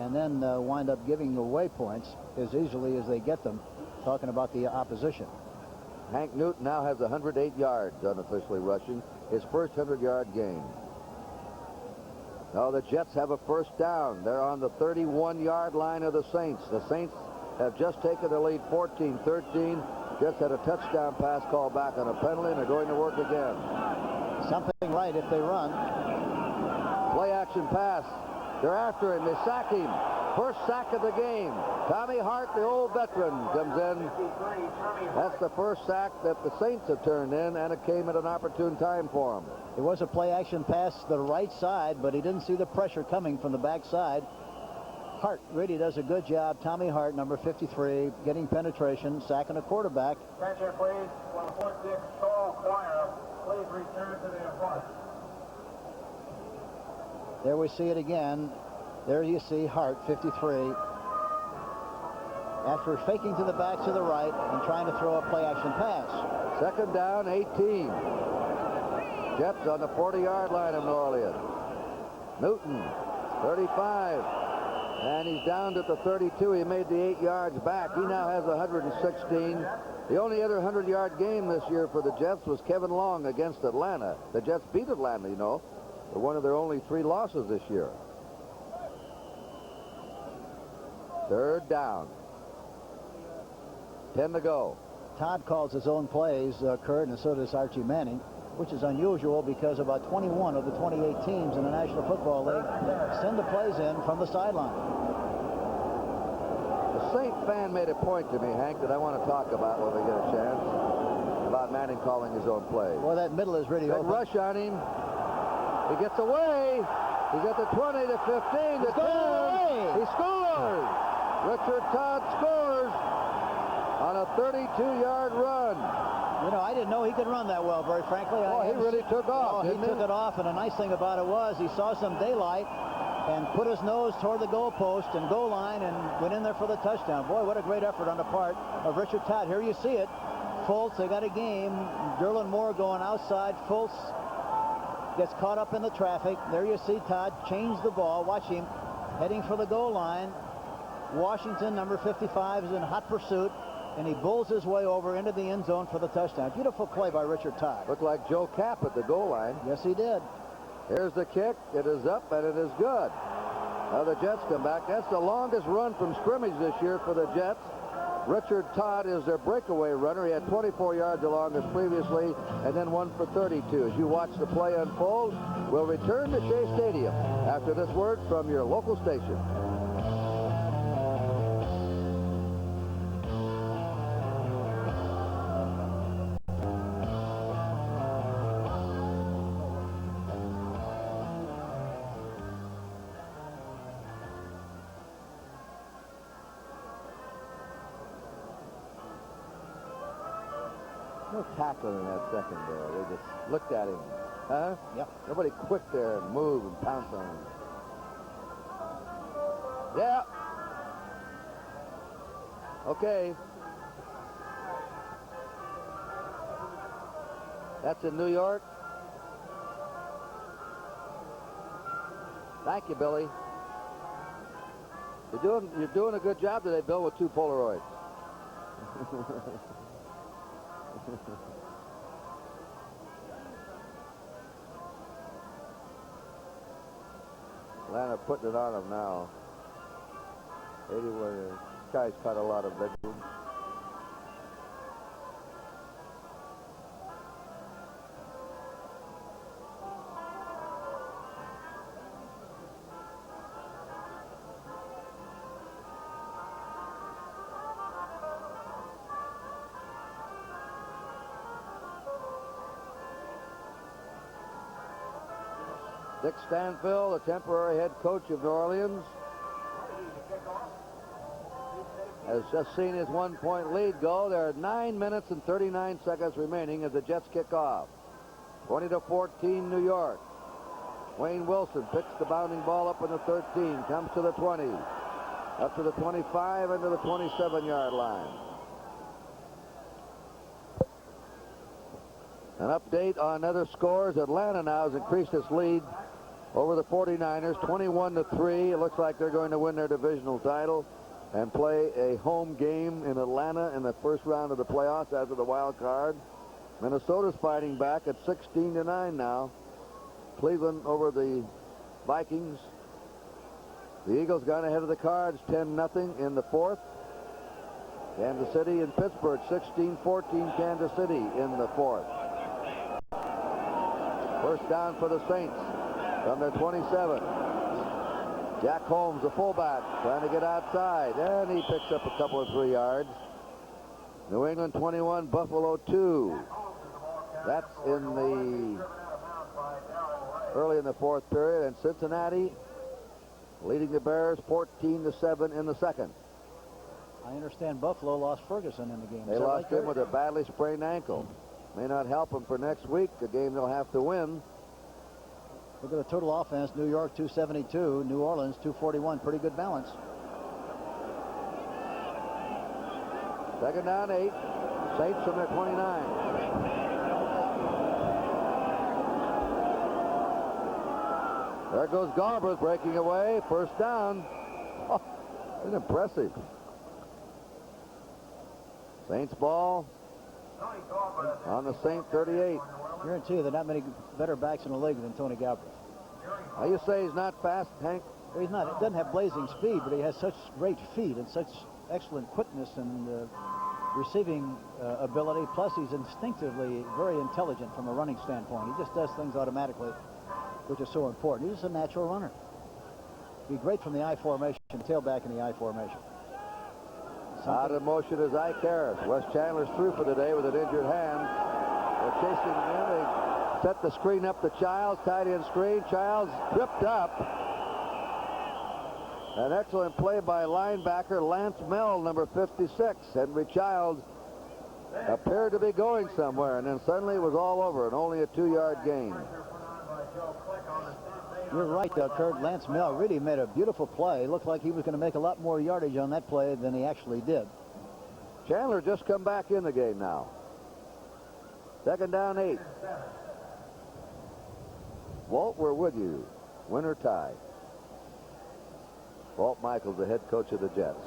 and then wind up giving away points as easily as they get them, talking about the opposition. Hank Newton now has 108 yards unofficially rushing, his first 100-yard game. Now the Jets have a first down. They're on the 31-yard line of the Saints. The Saints have just taken the lead 14-13. Jets had a touchdown pass called back on a penalty, and they're going to work again. Something right if they run. Play action pass. They're after him. They sack him. First sack of the game. Tommy Hart, the old veteran, comes in. That's the first sack that the Saints have turned in, and it came at an opportune time for him. It was a play action pass to the right side, but he didn't see the pressure coming from the back side. Hart really does a good job. Tommy Hart, number 53, getting penetration, sacking a quarterback. Attention, please. 146 Saul Choir, please return to the front. There we see it again. There you see Hart, 53. After faking to the back to the right and trying to throw a play-action pass. Second down, 18. Jets on the 40-yard line of New Orleans. Newton, 35. And he's down to the 32. He made the 8 yards back. He now has 116. The only other 100-yard game this year for the Jets was Kevin Long against Atlanta. The Jets beat Atlanta, you know. They're one of their only 3 losses this year. Third down. 10 to go. Todd calls his own plays, Kurt, and so does Archie Manning, which is unusual because about 21 of the 28 teams in the National Football League send the plays in from the sideline. The Saint fan made a point to me, Hank, that I want to talk about when we get a chance, about Manning calling his own plays. Well, that middle is really Good open. rush on him. He gets away. He's at the 20, the 15, the 10. He scores. Richard Todd scores on a 32-yard run. You know, I didn't know he could run that well, very frankly. He really took off. Oh, he took it off, and the nice thing about it was he saw some daylight and put his nose toward the goalpost and goal line and went in there for the touchdown. Boy, what a great effort on the part of Richard Todd. Here you see it. Fultz, they got a game. Derlin Moore going outside. Fultz gets caught up in the traffic. There you see Todd change the ball. Watch him heading for the goal line. Washington, number 55, is in hot pursuit, and he bulls his way over into the end zone for the touchdown. Beautiful play by Richard Todd. Looked like Joe Kapp at the goal line. Yes, he did. Here's the kick. It is up, and it is good. Now the Jets come back. That's the longest run from scrimmage this year for the Jets. Richard Todd is their breakaway runner. He had 24 yards the longest previously, and then one for 32. As you watch the play unfold, we'll return to Shea Stadium after this word from your local station. No tackling in that second there. They just looked at him. Huh? Yep. Nobody quick there and move and pounce on him. Yeah. Okay. That's in New York. Thank you, Billy. You're doing a good job today, Bill, with 2 Polaroids. Atlanta putting it on him now. 81 guys caught a lot of victories. Dick Stanfill, the temporary head coach of New Orleans, has just seen his 1-point lead go. There are 9 minutes and 39 seconds remaining as the Jets kick off. 20-14 New York. Wayne Wilson picks the bounding ball up in the 13, comes to the 20, up to the 25, and to the 27-yard line. An update on other scores. Atlanta now has increased its lead over the 49ers, 21-3. It looks like they're going to win their divisional title and play a home game in Atlanta in the first round of the playoffs after the wild card. Minnesota's fighting back at 16-9 now. Cleveland over the Vikings. The Eagles got ahead of the Cards 10-0 in the fourth. Kansas City and Pittsburgh 16-14 Kansas City in the fourth. First down for the Saints from their 27. Jack Holmes, the fullback, trying to get outside, and he picks up a couple of 3 yards. New England 21, Buffalo 2. That's in the early in the fourth period, and Cincinnati leading the Bears 14-7 in the second. I understand Buffalo lost Ferguson in the game. They lost him with a badly sprained ankle. May not help them for next week, a game they'll have to win. Look at the total offense. New York 272, New Orleans 241. Pretty good balance. Second down 8. Saints from their 29. There goes Galbraith breaking away. First down. Oh, that's impressive. Saints ball on the Saint 38. Guarantee you there are not many better backs in the league than Tony Galbraith. Now you say he's not fast, Hank? Well, he's not. He doesn't have blazing speed, but he has such great feet and such excellent quickness and receiving ability. Plus, he's instinctively very intelligent from a running standpoint. He just does things automatically, which is so important. He's just a natural runner. He'd be great from the I formation, tailback in the I formation. Out of motion is Ike Harris. Wes Chandler's through for the day with an injured hand. They're chasing him. They set the screen up to Childs. Tight end screen. Childs tripped up. An excellent play by linebacker Lance Mell, number 56. Henry Childs appeared to be going somewhere, and then suddenly it was all over, and only a 2-yard gain. You're right, Kurt. Lance Mell really made a beautiful play. It looked like he was going to make a lot more yardage on that play than he actually did. Chandler just come back in the game now. Second down 8. Walt, we're with you. Win or tie. Walt Michaels, the head coach of the Jets.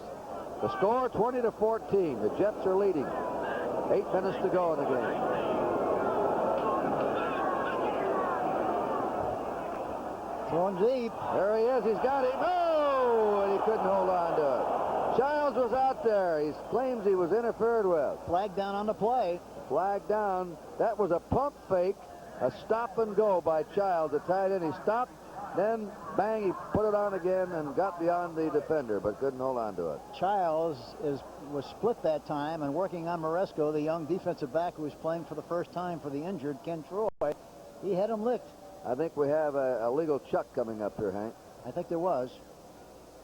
The score 20-14. The Jets are leading. 8 minutes to go in the game. Throwing deep. There he is. He's got him. Oh! And he couldn't hold on to it. Childs was out there. He claims he was interfered with. Flag down on the play. Flag down. That was a pump fake. A stop and go by Childs. The tight end. He stopped. Then, bang, he put it on again and got beyond the defender, but couldn't hold on to it. Childs was split that time and working on Maresco, the young defensive back who was playing for the first time for the injured Ken Troy. He had him licked. I think we have a legal chuck coming up here, Hank. I think there was.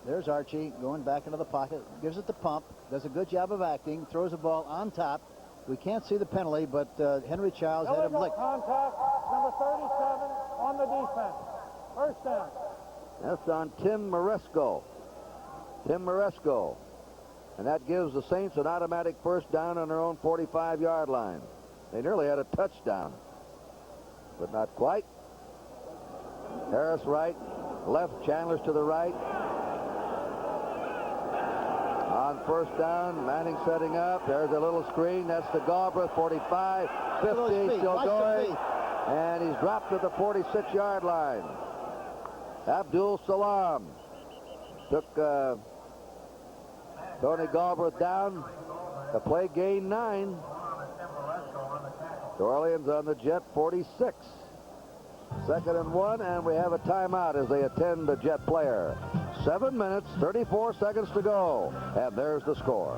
There's Archie going back into the pocket, gives it the pump, does a good job of acting, throws the ball on top. We can't see the penalty, but Henry Childs had him licked. Contact, number 37 on the defense. First down. That's on Tim Maresco. Tim Maresco. And that gives the Saints an automatic first down on their own 45-yard line. They nearly had a touchdown, but not quite. Harris right, left, Chandler's to the right. On first down, Manning setting up. There's a little screen. That's the Galbraith 45, 50, still going. And he's dropped to the 46-yard line. Abdul Salam took Tony Galbraith down. The play gained 9. New Orleans on the Jet 46. Second and 1, and we have a timeout as they attend the Jet player. 7 minutes, 34 seconds to go, and there's the score.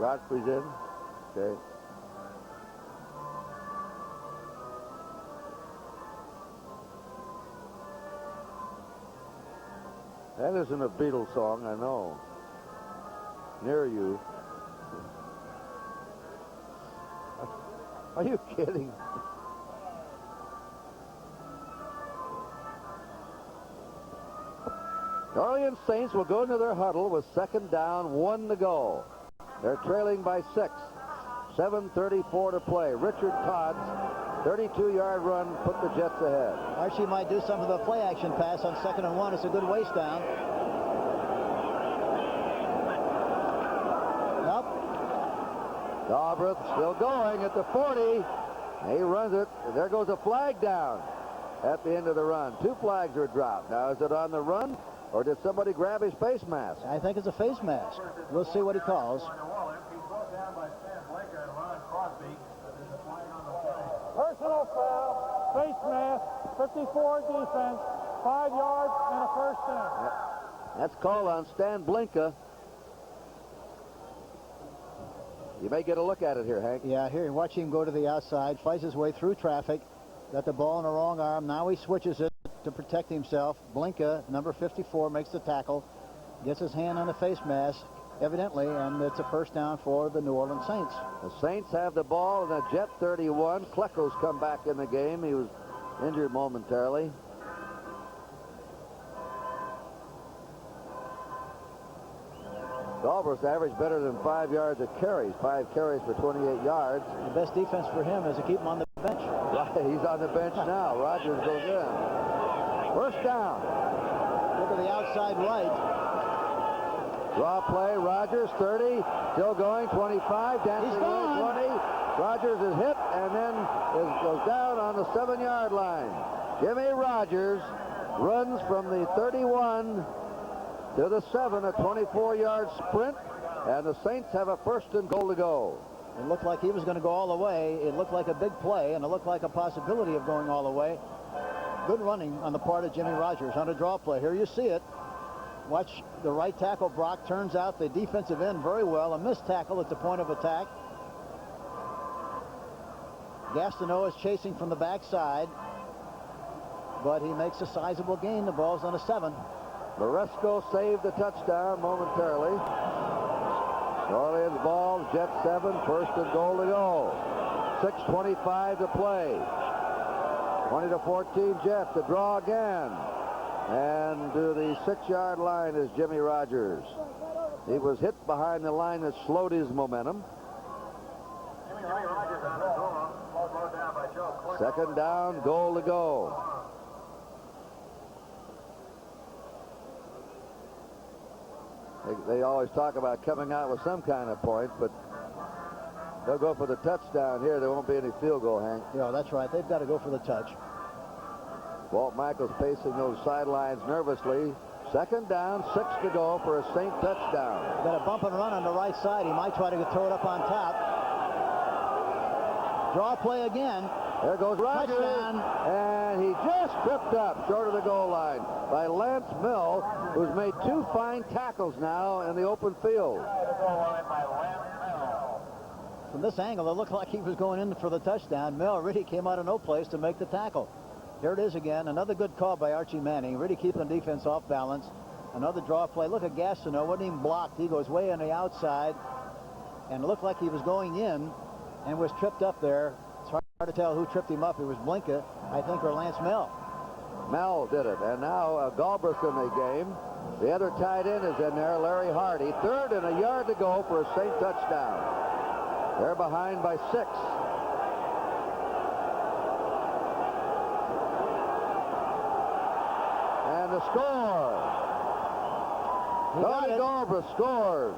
Godfrey's in. Okay. That isn't a Beatles song, I know. Near You. Are you kidding? New Orleans Saints will go into their huddle with second down, 1 to go. They're trailing by 6. 7:34 to play. Richard Todd's 32-yard run put the Jets ahead. Archie might do some of the play action pass on 2nd and 1. It's a good waste down. Nope. Galbraith still going at the 40. He runs it. There goes a flag down at the end of the run. 2 flags are dropped. Now, is it on the run, or did somebody grab his face mask? I think it's a face mask. We'll see what he calls. Personal foul, face mask, 54 defense, 5 yards and a first down. That's called on Stan Blinka. You may get a look at it here, Hank. Yeah, here, watch him go to the outside, fights his way through traffic, got the ball in the wrong arm. Now he switches it to protect himself. Blinka, number 54, makes the tackle, gets his hand on the face mask, evidently, and it's a first down for the New Orleans Saints. The Saints have the ball, and the Jet 31. Klecko's come back in the game. He was injured momentarily. Galbraith's average better than 5 yards of carries. 5 carries for 28 yards. The best defense for him is to keep him on the bench. Right, he's on the bench now. Rogers goes in. First down. Look at the outside right. Draw play. Rogers 30. Still going. 25. Dancing away 20. Rogers is hit and then goes down on the 7-yard line. Jimmy Rogers runs from the 31 to the 7, a 24-yard sprint, and the Saints have a 1st and goal to go. It looked like he was going to go all the way. It looked like a big play, and it looked like a possibility of going all the way. Good running on the part of Jimmy Rogers on a draw play. Here you see it. Watch the right tackle, Brock, turns out the defensive end very well. A missed tackle at the point of attack. Gastineau is chasing from the backside, but he makes a sizable gain. The ball's on a 7. Maresco saved the touchdown momentarily. New Orleans ball, Jet 7, 1st and goal to go. 6:25 to play. 20-14 Jet to draw again. And to the 6-yard line is Jimmy Rogers. He was hit behind the line that slowed his momentum. 2nd down, goal to go. They always talk about coming out with some kind of point, but they'll go for the touchdown here. There won't be any field goal, Hank. Yeah, that's right. They've got to go for the touch. Walt Michaels pacing those sidelines nervously. 2nd down, 6 to go for a Saint touchdown. Got a bump and run on the right side. He might try to throw it up on top. Draw play again. There goes Rogers. Touchdown. And he just tripped up short of the goal line by Lance Mill, who's made 2 fine tackles now in the open field. From this angle, it looked like he was going in for the touchdown. Mill really came out of no place to make the tackle. Here it is again. Another good call by Archie Manning, really keeping the defense off balance. Another draw play. Look at Gastineau. Wasn't even blocked. He goes way on the outside. And it looked like he was going in and was tripped up there. It's hard to tell who tripped him up. It was Blinka, I think, or Lance Mill. Mel did it. And now Galbraith in the game. The other tight end is in there, Larry Hardy. 3rd and a yard to go for a Saint touchdown. They're behind by 6. And the score. Tony Galbraith scores.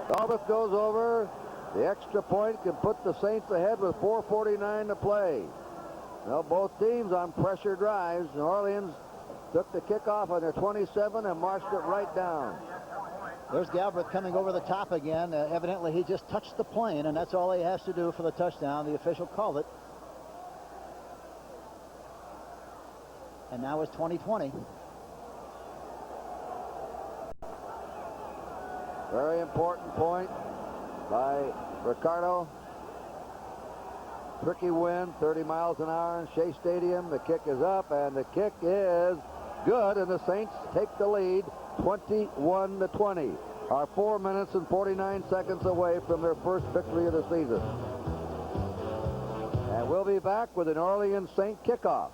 Galbraith goes over. The extra point can put the Saints ahead with 4:49 to play. Well, both teams on pressure drives. New Orleans took the kickoff on their 27 and marched it right down. There's Galbraith coming over the top again. Evidently, he just touched the plane, and that's all he has to do for the touchdown. The official called it. And now it's 20-20. Very important point by Ricardo. Tricky wind, 30 miles an hour in Shea Stadium. The kick is up, and the kick is good, and the Saints take the lead 21-20. Are 4 minutes and 49 seconds away from their first victory of the season. And we'll be back with an New Orleans Saint kickoff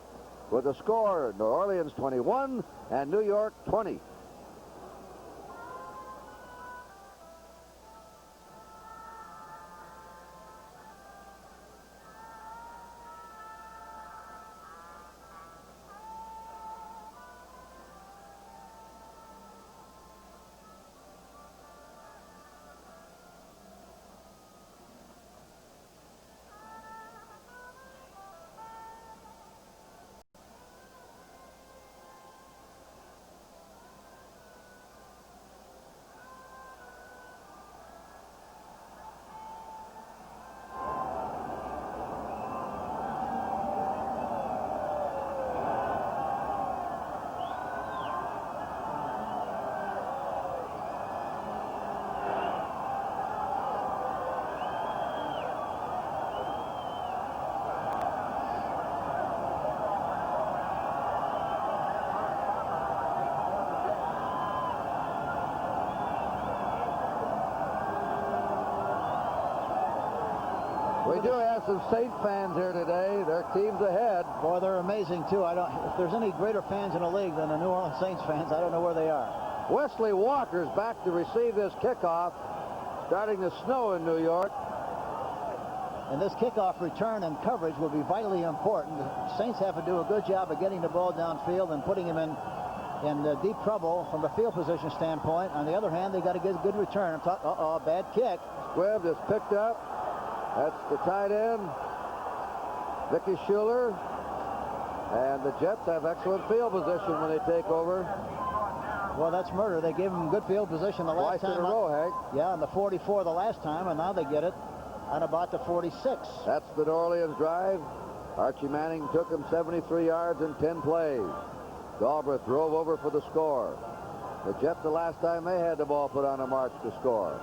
with the score: New Orleans 21 and New York 20. We do have some Saint fans here today. Their team's ahead. Boy, they're amazing, too. If there's any greater fans in the league than the New Orleans Saints fans, I don't know where they are. Wesley Walker's back to receive this kickoff. Starting to snow in New York. And this kickoff return and coverage will be vitally important. The Saints have to do a good job of getting the ball downfield and putting him in deep trouble from a field position standpoint. On the other hand, they got to get a good return. Uh-oh, bad kick. Squibb is picked up. That's the tight end, Vicky Schuler. And the Jets have excellent field position when they take over. Well, that's murder. They gave him good field position the last time. Twice in a row, Hank. Yeah, on the 44 the last time, and now they get it on about the 46. That's the New Orleans drive. Archie Manning took him 73 yards in 10 plays. Galbraith drove over for the score. The Jets, the last time they had the ball, put on a march to score.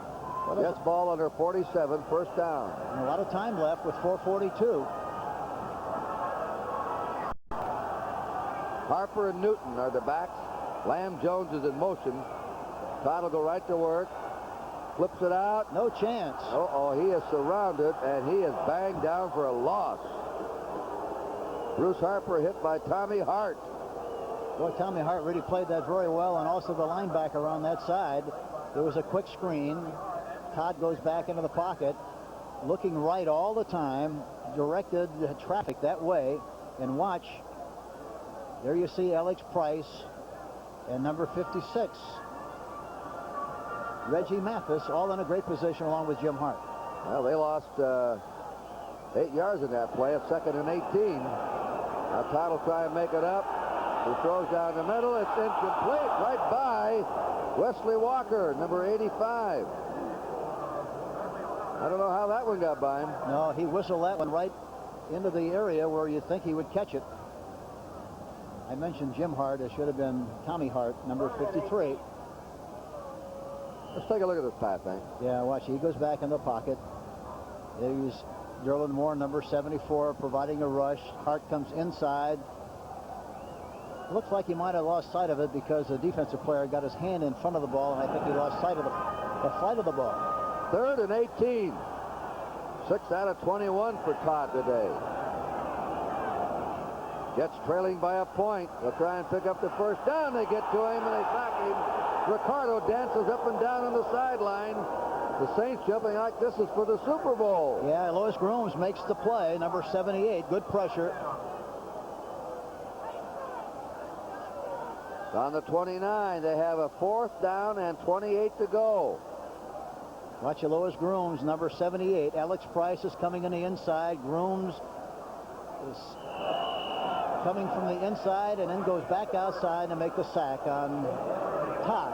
Jets ball under 47, first down. And a lot of time left with 4:42. Harper and Newton are the backs. Lamb Jones is in motion. Todd will go right to work. Flips it out. No chance. Uh-oh, he is surrounded, and he is banged down for a loss. Bruce Harper hit by Tommy Hart. Boy, Tommy Hart really played that very well, and also the linebacker on that side. There was a quick screen. Todd goes back into the pocket, looking right all the time, directed the traffic that way, and watch. There you see Alex Price and number 56, Reggie Mathis, all in a great position along with Jim Hart. Well, they lost 8 yards in that play, a 2nd and 18. Now Todd will try and make it up. He throws down the middle. It's incomplete. Right by Wesley Walker, number 85. I don't know how that one got by him. No, he whistled that one right into the area where you'd think he would catch it. I mentioned Jim Hart. It should have been Tommy Hart, number 53. Let's take a look at this pass, Hank. Yeah, watch. He goes back in the pocket. There's Derlin Moore, number 74, providing a rush. Hart comes inside. Looks like he might have lost sight of it because the defensive player got his hand in front of the ball, and I think he lost sight of the flight of the ball. 3rd and 18. 6 out of 21 for Todd today. Jets trailing by a point. They'll try and pick up the first down. They get to him and they sack him. Ricardo dances up and down on the sideline. The Saints jumping like this is for the Super Bowl. Yeah, Lois Grooms makes the play, number 78. Good pressure. On the 29, they have a 4th down and 28 to go. Watch Lois Grooms, number 78. Alex Price is coming in the inside. Grooms is coming from the inside and then goes back outside to make the sack on Todd.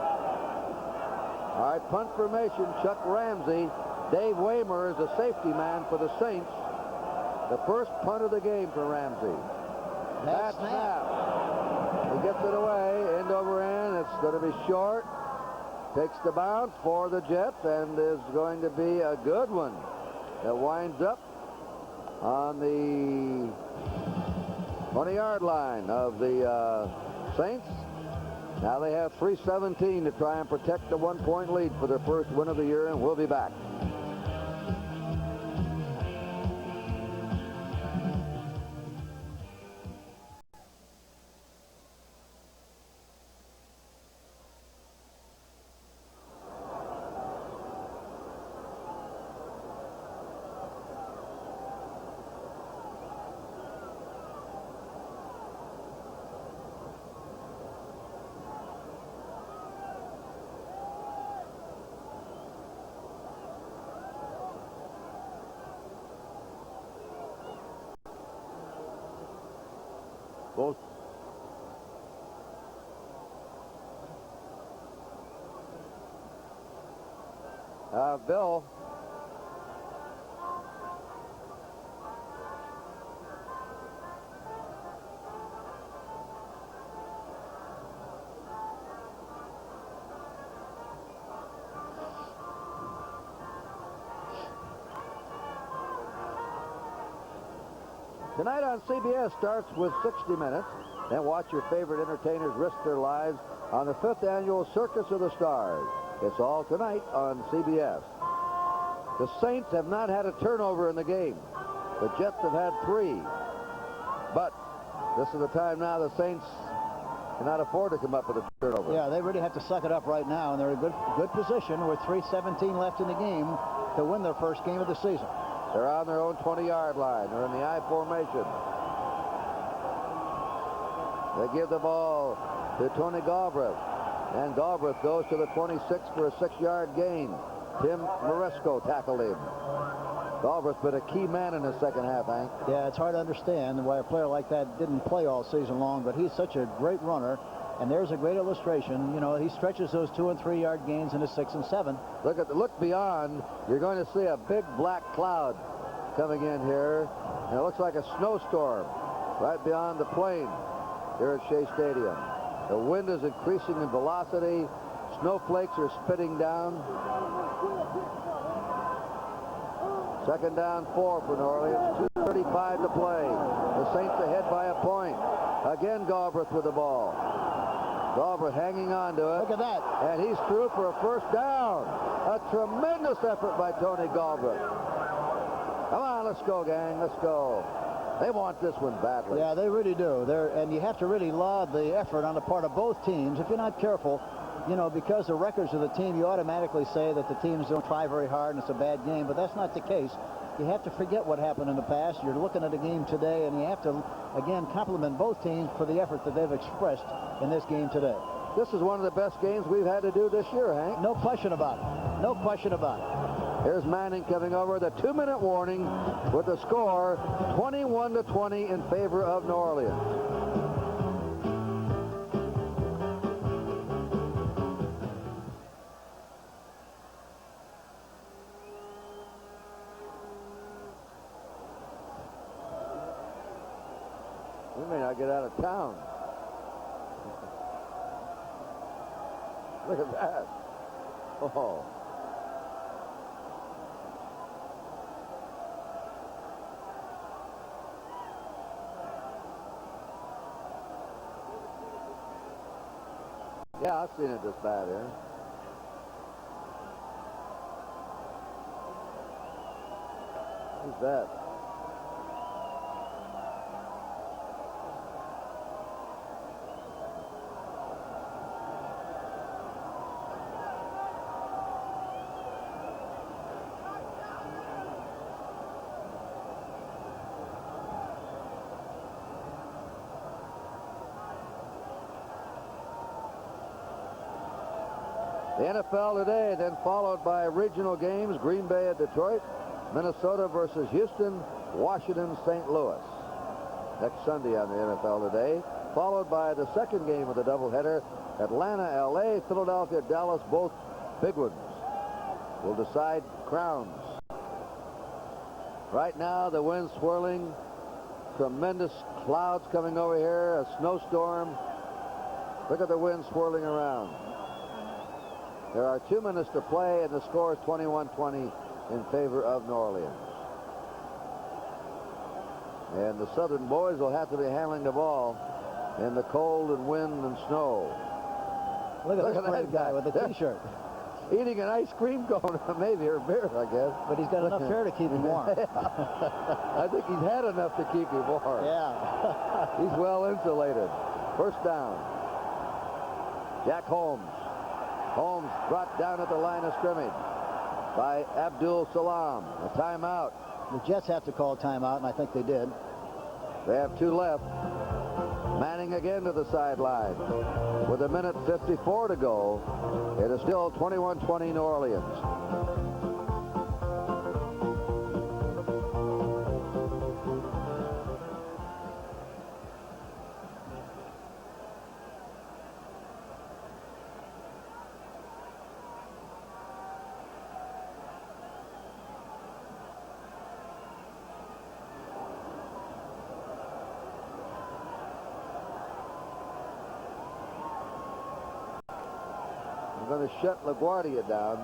All right, punt formation, Chuck Ramsey. Dave Waymer is a safety man for the Saints. The first punt of the game for Ramsey. That snap. He gets it away, end over end. It's going to be short. Takes the bounce for the Jets and is going to be a good one. That winds up on the 20-yard line of the Saints. Now they have 3:17 to try and protect the 1-point lead for their first win of the year, and we'll be back. Both. Bill. Tonight on CBS starts with 60 Minutes. Then watch your favorite entertainers risk their lives on the 5th annual Circus of the Stars. It's all tonight on CBS. The Saints have not had a turnover in the game. The Jets have had 3. But this is the time now the Saints cannot afford to come up with a turnover. Yeah, they really have to suck it up right now, and they're in good position with 3:17 left in the game to win their first game of the season. They're on their own 20-yard line. They're in the I formation. They give the ball to Tony Galbraith. And Galbraith goes to the 26 for a 6-yard gain. Tim Maresco tackled him. Galbraith's been a key man in the second half, Hank. Yeah, it's hard to understand why a player like that didn't play all season long, but he's such a great runner. And there's a great illustration. You know, he stretches those 2- and 3-yard gains into 6 and 7. Look beyond. You're going to see a big black cloud coming in here. And it looks like a snowstorm right beyond the plane here at Shea Stadium. The wind is increasing in velocity. Snowflakes are spitting down. 2nd down 4 for New Orleans. 2:35 to play. The Saints ahead by a point. Again, Galbraith with the ball. Galbraith hanging on to it. Look at that. And he's through for a first down. A tremendous effort by Tony Galbraith. Come on, let's go, gang. Let's go. They want this one badly. Yeah, they really do. And you have to really laud the effort on the part of both teams. If you're not careful, you know, because the records of the team, you automatically say that the teams don't try very hard and it's a bad game, but that's not the case. You have to forget what happened in the past. You're looking at a game today, and you have to, again, compliment both teams for the effort that they've expressed in this game today. This is one of the best games we've had to do this year, Hank. No question about it. No question about it. Here's Manning coming over. The 2-minute warning with the score 21-20 in favor of New Orleans. We may not get out of town. Look at that. Oh. Yeah, I've seen it this bad here. Who's that? The NFL today, then followed by regional games. Green Bay at Detroit, Minnesota versus Houston, Washington, St. Louis. Next Sunday on the NFL today, followed by the second game of the doubleheader. Atlanta, L.A., Philadelphia, Dallas, both big ones. Will decide crowns. Right now, the wind swirling. Tremendous clouds coming over here. A snowstorm. Look at the wind swirling around. There are 2 minutes to play, and the score is 21-20 in favor of New Orleans. And the Southern boys will have to be handling the ball in the cold and wind and snow. Look at that guy with the T-shirt. Eating an ice cream cone, maybe, or beer, I guess. But he's got enough hair to keep him warm. I think he's had enough to keep him warm. Yeah. He's well insulated. First down. Jack Holmes. Holmes brought down at the line of scrimmage by Abdul Salam. A timeout. The Jets have to call a timeout, and I think they did. They have 2 left. Manning again to the sideline. With 1:54 to go, it is still 21-20 New Orleans. Going to shut LaGuardia down.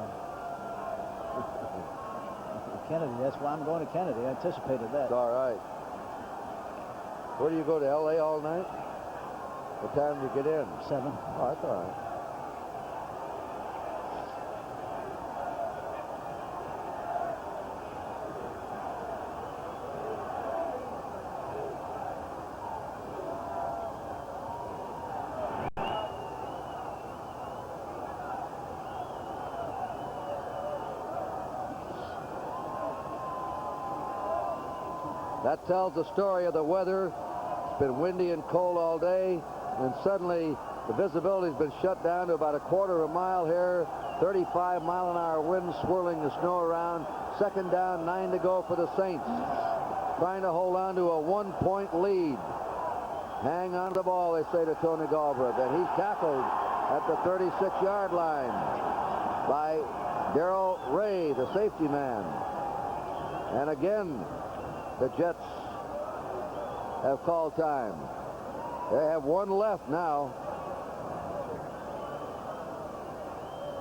Kennedy, that's why I'm going to Kennedy. I anticipated that. All right. Where do you go, to L.A. all night? What time do you get in? 7. Oh, that's all right. That tells the story of the weather. It's been windy and cold all day, and suddenly the visibility's been shut down to about a quarter of a mile here. 35-mile-an-hour winds swirling the snow around. Second down, 9 to go for the Saints. Trying to hold on to a 1-point lead. Hang on to the ball, they say to Tony Galbraith, and he's tackled at the 36-yard line by Darrell Ray, the safety man. And again, the Jets have called time. They have one left now.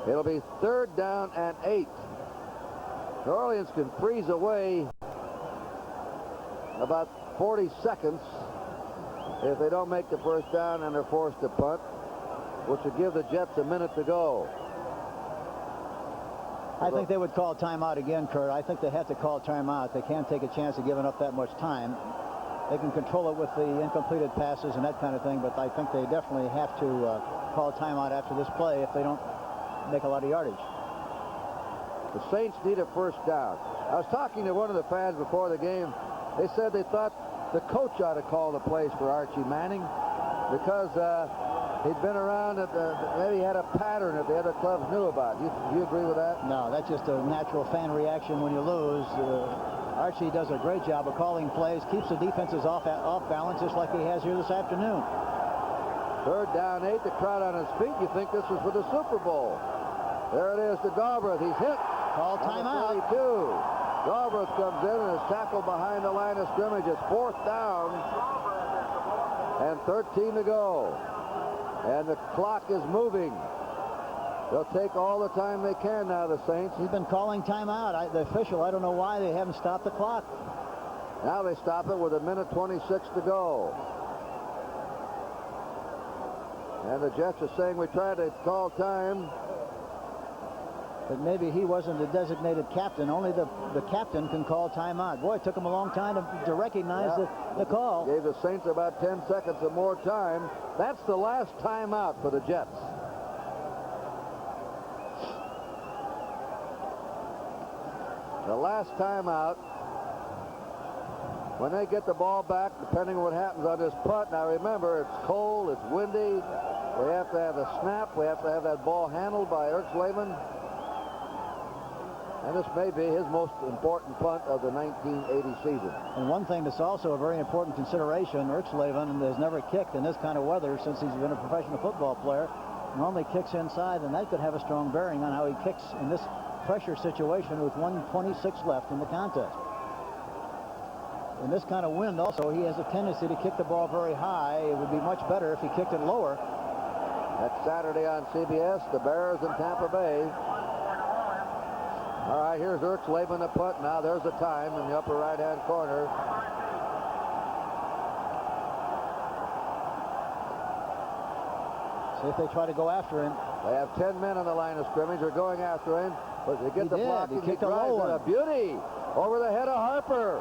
It'll be 3rd down and 8. New Orleans can freeze away about 40 seconds if they don't make the first down and they're forced to punt, which would give the Jets a minute to go. I think they would call timeout again, Kurt. I think they have to call timeout. They can't take a chance of giving up that much time. They can control it with the incompleted passes and that kind of thing, but I think they definitely have to call timeout after this play if they don't make a lot of yardage. The Saints need a first down. I was talking to one of the fans before the game. They said they thought the coach ought to call the plays for Archie Manning because he'd been around, maybe he had a pattern that the other clubs knew about. Do you agree with that? No, that's just a natural fan reaction when you lose. Archie does a great job of calling plays, keeps the defenses off balance just like he has here this afternoon. 3rd down, 8. The crowd on his feet. You think this was for the Super Bowl. There it is to Galbraith. He's hit. Call timeout. 32. Galbraith comes in and is tackled behind the line of scrimmage. It's 4th down and 13 to go. And the clock is moving. They'll take all the time they can now, the Saints. He's been calling timeout. The official, I don't know why they haven't stopped the clock. Now they stop it with 1:26 to go. And the Jets are saying we tried to call time. But maybe he wasn't the designated captain. Only the captain can call timeout. Boy, it took him a long time to recognize the call. Gave the Saints about 10 seconds of more time. That's the last timeout for the Jets. The last timeout. When they get the ball back, depending on what happens on this punt. Now remember, it's cold, it's windy. We have to have a snap. We have to have that ball handled by Erxleben. And this may be his most important punt of the 1980 season. And one thing that's also a very important consideration, Erxleben has never kicked in this kind of weather since he's been a professional football player. Normally kicks inside, and that could have a strong bearing on how he kicks in this pressure situation with 1:26 left in the contest. In this kind of wind also, he has a tendency to kick the ball very high. It would be much better if he kicked it lower. That's Saturday on CBS, the Bears in Tampa Bay. All right, here's Erxleben the punt now. There's the time in the upper right-hand corner. See if they try to go after him. They have 10 men on the line of scrimmage. They're going after him. But they get the block. He kicked a low one. A beauty over the head of Harper.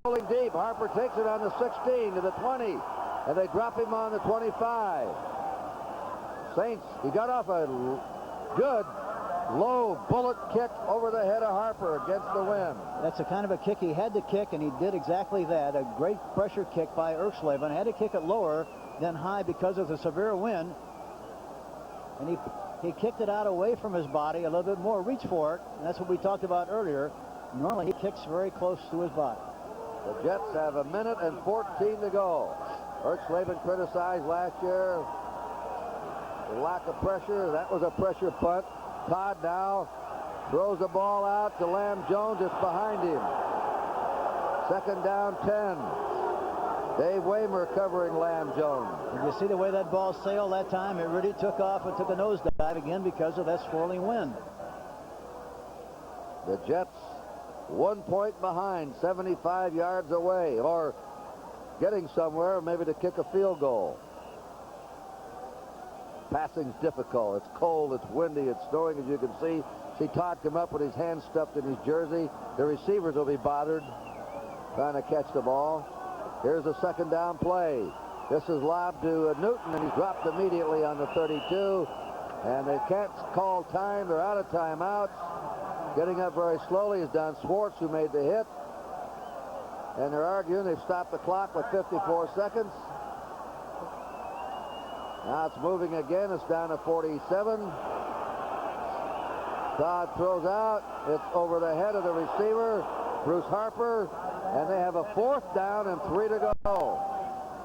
Rolling deep. Harper takes it on the 16 to the 20. And they drop him on the 25. Saints, he got off a good low bullet kick over the head of Harper against the wind. That's the kind of a kick he had to kick, and he did exactly that. A great pressure kick by Erxleben. Had to kick it lower than high because of the severe wind. And he kicked it out away from his body a little bit more. Reach for it. And that's what we talked about earlier. Normally he kicks very close to his body. The Jets have 1:14 to go. Erxleben criticized last year the lack of pressure. That was a pressure punt. Todd now throws the ball out to Lamb Jones. It's behind him. 2nd down, 10. Dave Waymer covering Lamb Jones. Did you see the way that ball sailed that time? It really took off and took a nosedive again because of that swirling wind. The Jets 1 point behind, 75 yards away, or getting somewhere, maybe to kick a field goal. Passing's difficult. It's cold, it's windy, it's snowing, as you can see. See Todd come up with his hands stuffed in his jersey. The receivers will be bothered trying to catch the ball. Here's the 2nd down play. This is lobbed to Newton, and he's dropped immediately on the 32. And they can't call time. They're out of timeouts. Getting up very slowly is Don Schwartz, who made the hit. and they're arguing. They've stopped the clock with 54 seconds. Now it's moving again. It's down to 47. Todd throws out. It's over the head of the receiver, Bruce Harper, and they have a 4th down and 3 to go.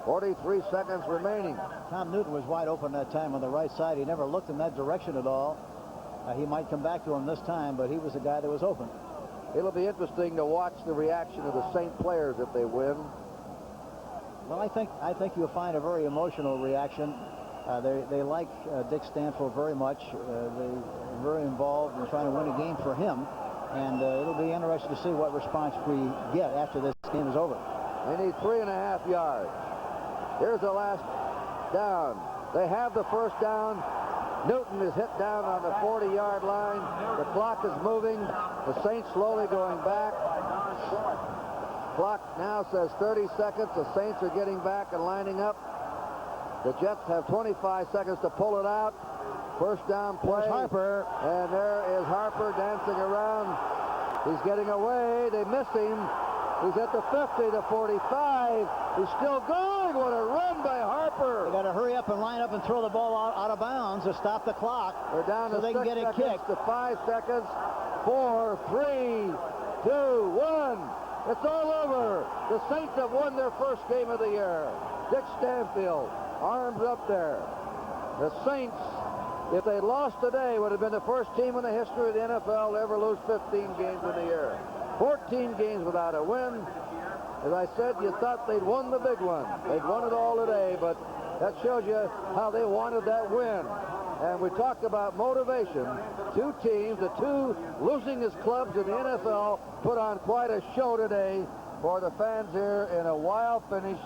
43 seconds remaining. Tom Newton was wide open that time on the right side. He never looked in that direction at all. He might come back to him this time, but he was the guy that was open. It'll be interesting to watch the reaction of the Saint players if they win. Well, I think you'll find a very emotional reaction. They like Dick Stanfield very much. They're very involved in trying to win a game for him, and it'll be interesting to see what response we get after this game is over. They need 3.5 yards. Here's the last down. They have the first down. Newton is hit down on the 40-yard line. The clock is moving. The Saints slowly going back. Clock now says 30 seconds. The Saints are getting back and lining up. The Jets have 25 seconds to pull it out. First down play. There's Harper. And there is Harper dancing around. He's getting away. They miss him. He's at the 50, the 45. He's still going. What a run by Harper. They got to hurry up and line up and throw the ball out of bounds to stop the clock. They're down so to they 6 can get it seconds kicked. to 5 seconds. 4, 3, 2, 1. It's all over. The Saints have won their first game of the year. Dick Stanfield, arms up there. The Saints, if they lost today, would have been the first team in the history of the NFL to ever lose 15 games in the year. 14 games without a win. As I said, you thought they'd won the big one. They'd won it all today, but that shows you how they wanted that win. And we talked about motivation. Two teams, the two losingest clubs in the NFL, put on quite a show today for the fans here in a wild finish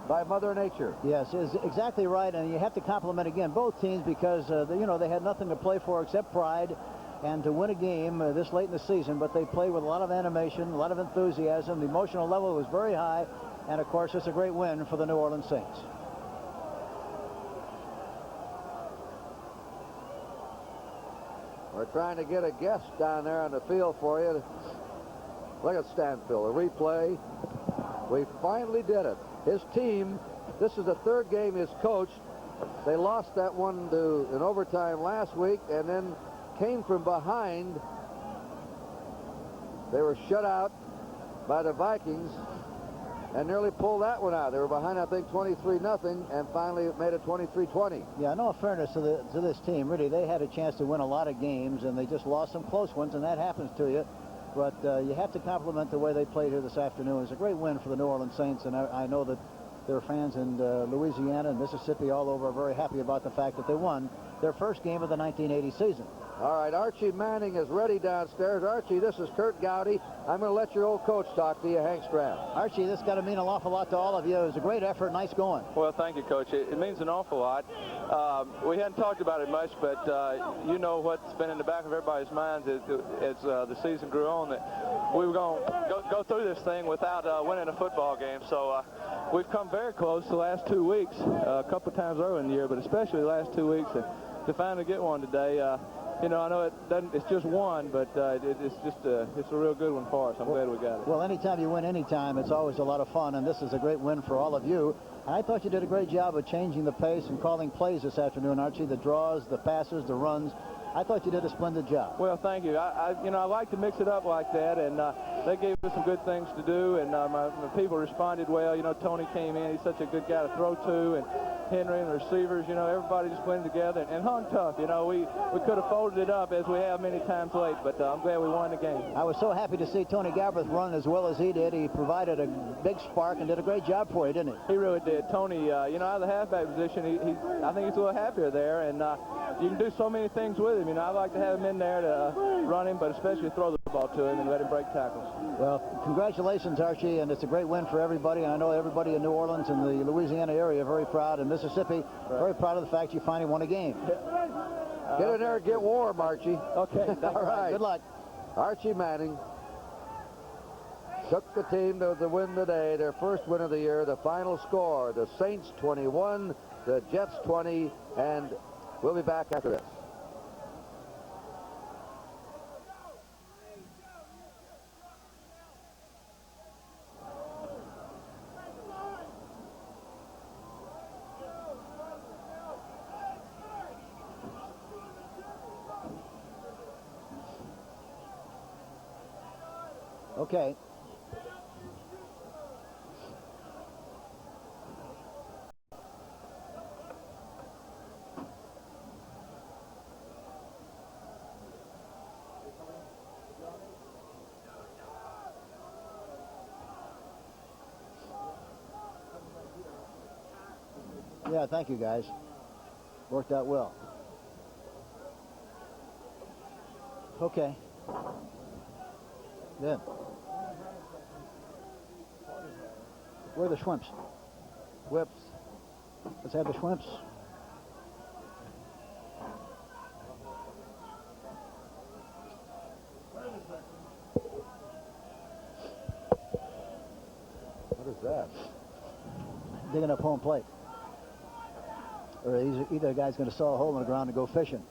by Mother Nature. Yes, is exactly right, and you have to compliment again both teams because they had nothing to play for except pride, and to win a game this late in the season. But they played with a lot of animation, a lot of enthusiasm. The emotional level was very high, and of course, it's a great win for the New Orleans Saints. We're trying to get a guest down there on the field for you. Look at Stanfield, a replay. We finally did it. His team, this is the third game he's coached. They lost that one in overtime last week and then came from behind. They were shut out by the Vikings and nearly pulled that one out. They were behind, I think, 23-0, and finally made it 23-20. Yeah, no fairness to this team. Really, they had a chance to win a lot of games, and they just lost some close ones, and that happens to you. But you have to compliment the way they played here this afternoon. It's a great win for the New Orleans Saints, and I know that their fans in Louisiana and Mississippi all over are very happy about the fact that they won their first game of the 1980 season. All right, Archie Manning is ready downstairs. Archie, this is Kurt Gowdy. I'm going to let your old coach talk to you, Hank Stram. Archie, this got to mean an awful lot to all of you. It was a great effort, nice going. Well, thank you, Coach. It means an awful lot. We hadn't talked about it much, but you know what's been in the back of everybody's minds as the season grew on, that we were going to go through this thing without winning a football game. So we've come very close the last 2 weeks, a couple of times earlier in the year, but especially the last 2 weeks to finally get one today. I know it's just one, but it's a real good one for us. I'm glad we got it. Well, anytime you win anytime, it's always a lot of fun, and this is a great win for all of you. And I thought you did a great job of changing the pace and calling plays this afternoon, Archie. The draws, the passes, the runs. I thought you did a splendid job. Well, thank you. I like to mix it up like that, and they gave us some good things to do, and my people responded well. Tony came in. He's such a good guy to throw to, and Henry and the receivers, everybody just blended together and hung tough. We could have folded it up as we have many times late, but I'm glad we won the game. I was so happy to see Tony Galbraith run as well as he did. He provided a big spark and did a great job for you, didn't he? He really did. Tony, out of the halfback position, I think he's a little happier there, and you can do so many things with him. I like to have him in there to run him, but especially throw the ball to him and let him break tackles. Well, congratulations, Archie, and it's a great win for everybody. And I know everybody in New Orleans and the Louisiana area are very proud, and Mississippi very proud of the fact you finally won a game. Get in there and get warm, Archie. Okay. All right. Good luck. Archie Manning took the team to the win today, their first win of the year. The final score, the Saints 21, the Jets 20, and we'll be back after this. Okay. Yeah, thank you, guys. Worked out well. Okay. Good. Where are the Schwimps? Whips. Let's have the Schwimps. What is that? Digging up home plate. Or either guy's going to saw a hole in the ground and go fishing.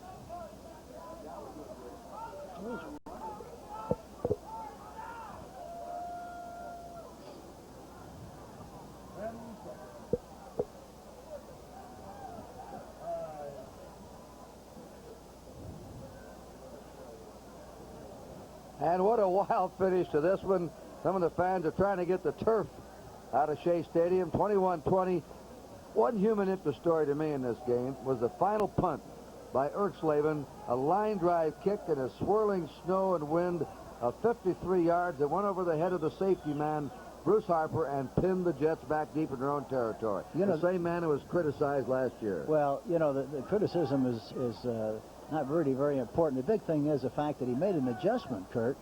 And what a wild finish to this one. Some of the fans are trying to get the turf out of Shea Stadium. 21-20. One human interest story to me in this game was the final punt by Erxleben, a line drive kick in a swirling snow and wind of 53 yards that went over the head of the safety man, Bruce Harper, and pinned the Jets back deep in their own territory. You know, the same man who was criticized last year. Well, you know, the criticism is not really very important. The big thing is the fact that he made an adjustment, Kurt.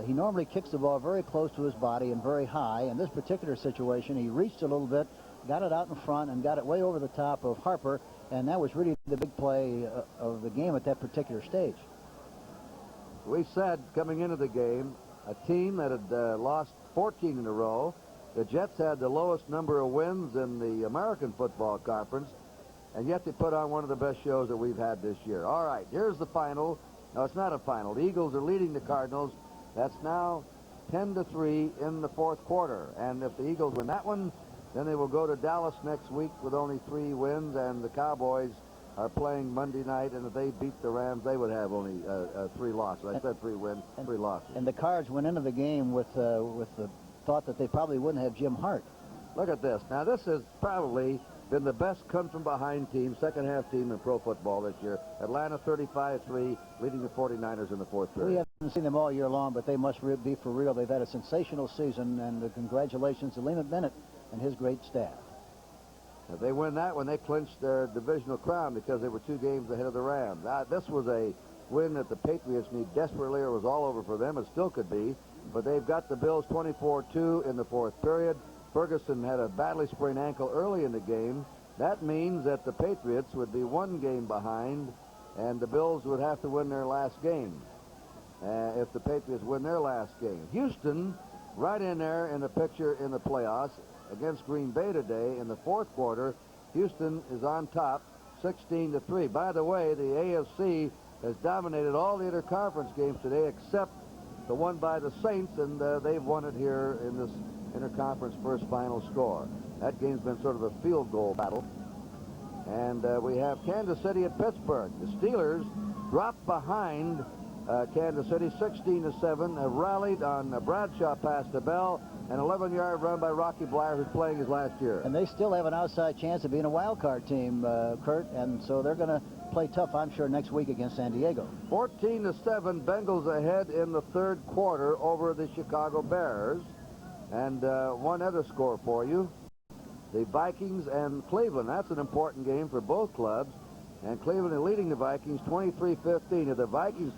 He normally kicks the ball very close to his body and very high. In this particular situation, he reached a little bit, got it out in front, and got it way over the top of Harper, and that was really the big play of the game at that particular stage. We said coming into the game, a team that had lost 14 in a row. The Jets had the lowest number of wins in the American Football Conference, and yet they put on one of the best shows that we've had this year. All right, here's the final. No, it's not a final. The Eagles are leading the Cardinals. That's now 10-3 in the fourth quarter. And if the Eagles win that one, then they will go to Dallas next week with only 3 wins, and the Cowboys are playing Monday night, and if they beat the Rams, they would have only 3 losses. I said 3 wins, 3 losses. And the Cards went into the game with the thought that they probably wouldn't have Jim Hart. Look at this. Now, this has probably been the best come-from-behind team, second-half team in pro football this year. Atlanta 35-3, leading the 49ers in the fourth period. We haven't seen them all year long, but they must be for real. They've had a sensational season, and congratulations to Lehman Bennett and his great staff. If they win that one, they clinched their divisional crown because they were 2 games ahead of the Rams. This was a win that the Patriots need desperately, or it was all over for them. It still could be, but they've got the Bills 24-2 in the fourth period. Ferguson had a badly sprained ankle early in the game. That means that the Patriots would be 1 game behind, and the Bills would have to win their last game if the Patriots win their last game. Houston, right in there in the picture in the playoffs against Green Bay today in the fourth quarter. Houston is on top, 16-3. By the way, the AFC has dominated all the interconference games today except the one by the Saints, and they've won it here in this interconference first final score. That game's been sort of a field goal battle. And we have Kansas City at Pittsburgh. The Steelers dropped behind Kansas City 16-7, have rallied on Bradshaw pass to Bell, an 11-yard run by Rocky Bleier, who's playing his last year. And they still have an outside chance of being a wild card team, Kurt, and so they're going to play tough, I'm sure, next week against San Diego. 14-7, Bengals ahead in the third quarter over the Chicago Bears. And one other score for you. The Vikings and Cleveland. That's an important game for both clubs. And Cleveland is leading the Vikings 23-15. If the Vikings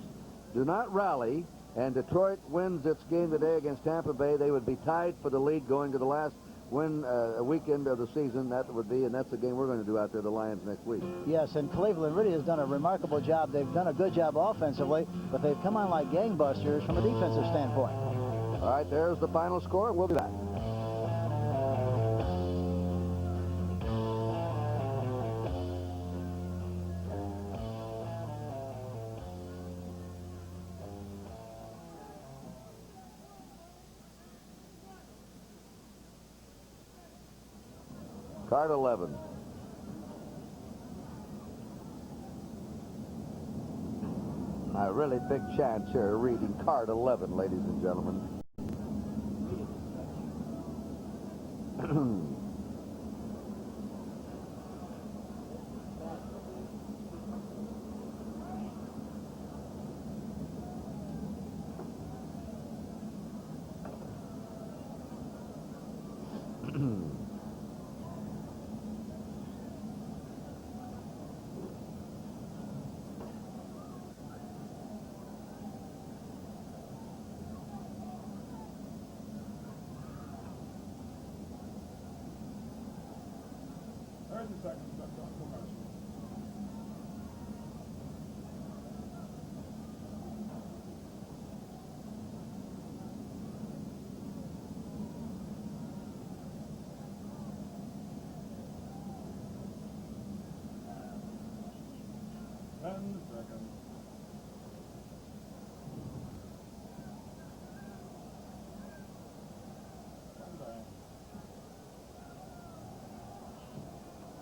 do not rally and Detroit wins its game today against Tampa Bay, they would be tied for the lead going to the last weekend of the season. That would be, and that's the game we're going to do out there, the Lions, next week. Yes, and Cleveland really has done a remarkable job. They've done a good job offensively, but they've come on like gangbusters from a defensive standpoint. All right, there's the final score. We'll be back. Card 11. A really big chance here reading card 11, ladies and gentlemen.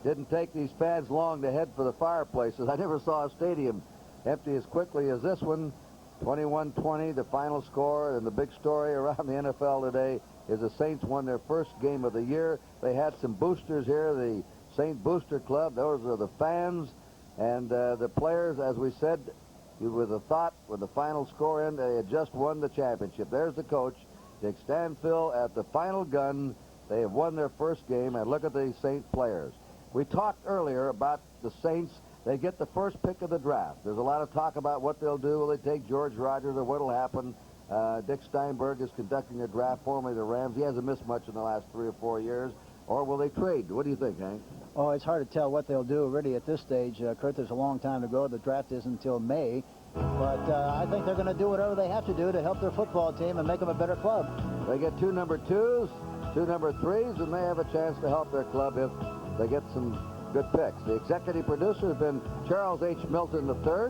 Didn't take these fans long to head for the fireplaces. I never saw a stadium empty as quickly as this one. 21-20, the final score, and the big story around the NFL today is the Saints won their first game of the year. They had some boosters here, the Saint Booster Club. Those are the fans and the players, as we said, with the thought, with the final score in, they had just won the championship. There's the coach, Dick Stanfill, at the final gun. They have won their first game, and look at the Saint players. We talked earlier about the Saints. They get the first pick of the draft. There's a lot of talk about what they'll do. Will they take George Rogers, or what will happen? Dick Steinberg is conducting a draft, formerly the Rams. He hasn't missed much in the last 3 or 4 years. Or will they trade? What do you think, Hank? Oh, it's hard to tell what they'll do really at this stage. Kurt, there's a long time to go. The draft isn't until May. But I think they're going to do whatever they have to do to help their football team and make them a better club. They get 2 number 2s, 2 number 3s, and they have a chance to help their club if they get some good picks. The executive producer has been Charles H. Milton III.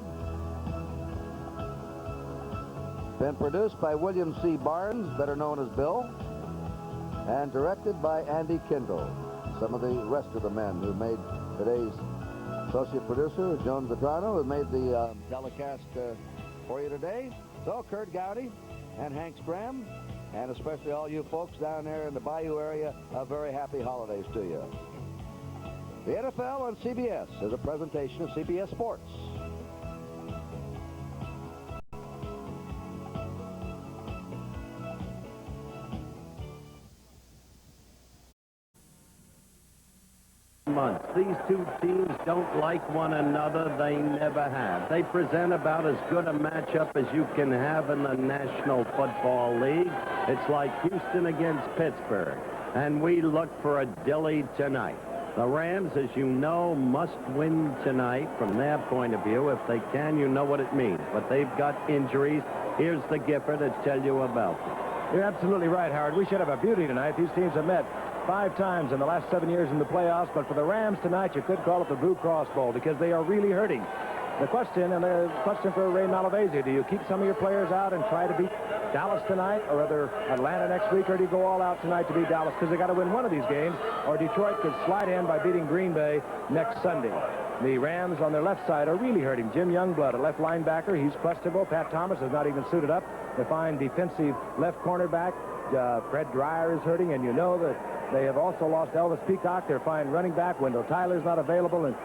Been produced by William C. Barnes, better known as Bill, and directed by Andy Kindle. Some of the rest of the men who made today's associate producer, Joan Vetrano, who made the telecast for you today. So, Kurt Gowdy and Hank Stram, and especially all you folks down there in the Bayou area, a very happy holidays to you. The NFL on CBS is a presentation of CBS Sports. Months. These two teams don't like one another. They never have. They present about as good a matchup as you can have in the National Football League. It's like Houston against Pittsburgh. And we look for a dilly tonight. The Rams, as you know, must win tonight from their point of view. If they can, you know what it means. But they've got injuries. Here's the Gipper to tell you about them. You're absolutely right, Howard. We should have a beauty tonight. These teams have met 5 times in the last 7 years in the playoffs, but for the Rams tonight, you could call it the Blue Cross Bowl because they are really hurting. The question, and the question for Ray Malavasi, do you keep some of your players out and try to beat Dallas tonight, or rather Atlanta next week, or do you go all out tonight to beat Dallas? Because they got to win one of these games, or Detroit could slide in by beating Green Bay next Sunday. The Rams on their left side are really hurting. Jim Youngblood, a left linebacker, he's questionable. Pat Thomas is not even suited up. They find defensive left cornerback. Fred Dreyer is hurting, and you know that they have also lost Elvis Peacock, their fine running back. Wendell Tyler's not available, and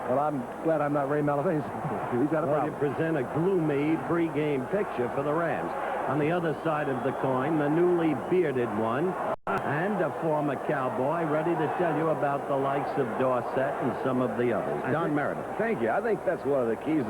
well, I'm glad I'm not Ray Malavasi. He's got a problem. You present a gloomy pregame picture for the Rams. On the other side of the coin, the newly bearded one, and a former Cowboy, ready to tell you about the likes of Dorsett and some of the others. Don Meredith. Thank you. I think that's one of the keys.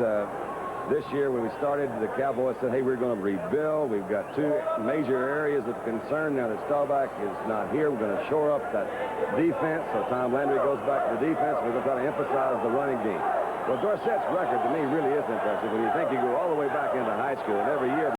This year, when we started, the Cowboys said, hey, we're going to rebuild. We've got 2 major areas of concern. Now that Staubach is not here, we're going to shore up that defense. So Tom Landry goes back to the defense. We're going to try to emphasize the running game. Well, Dorsett's record, to me, really is impressive. When you think you go all the way back into high school, and every year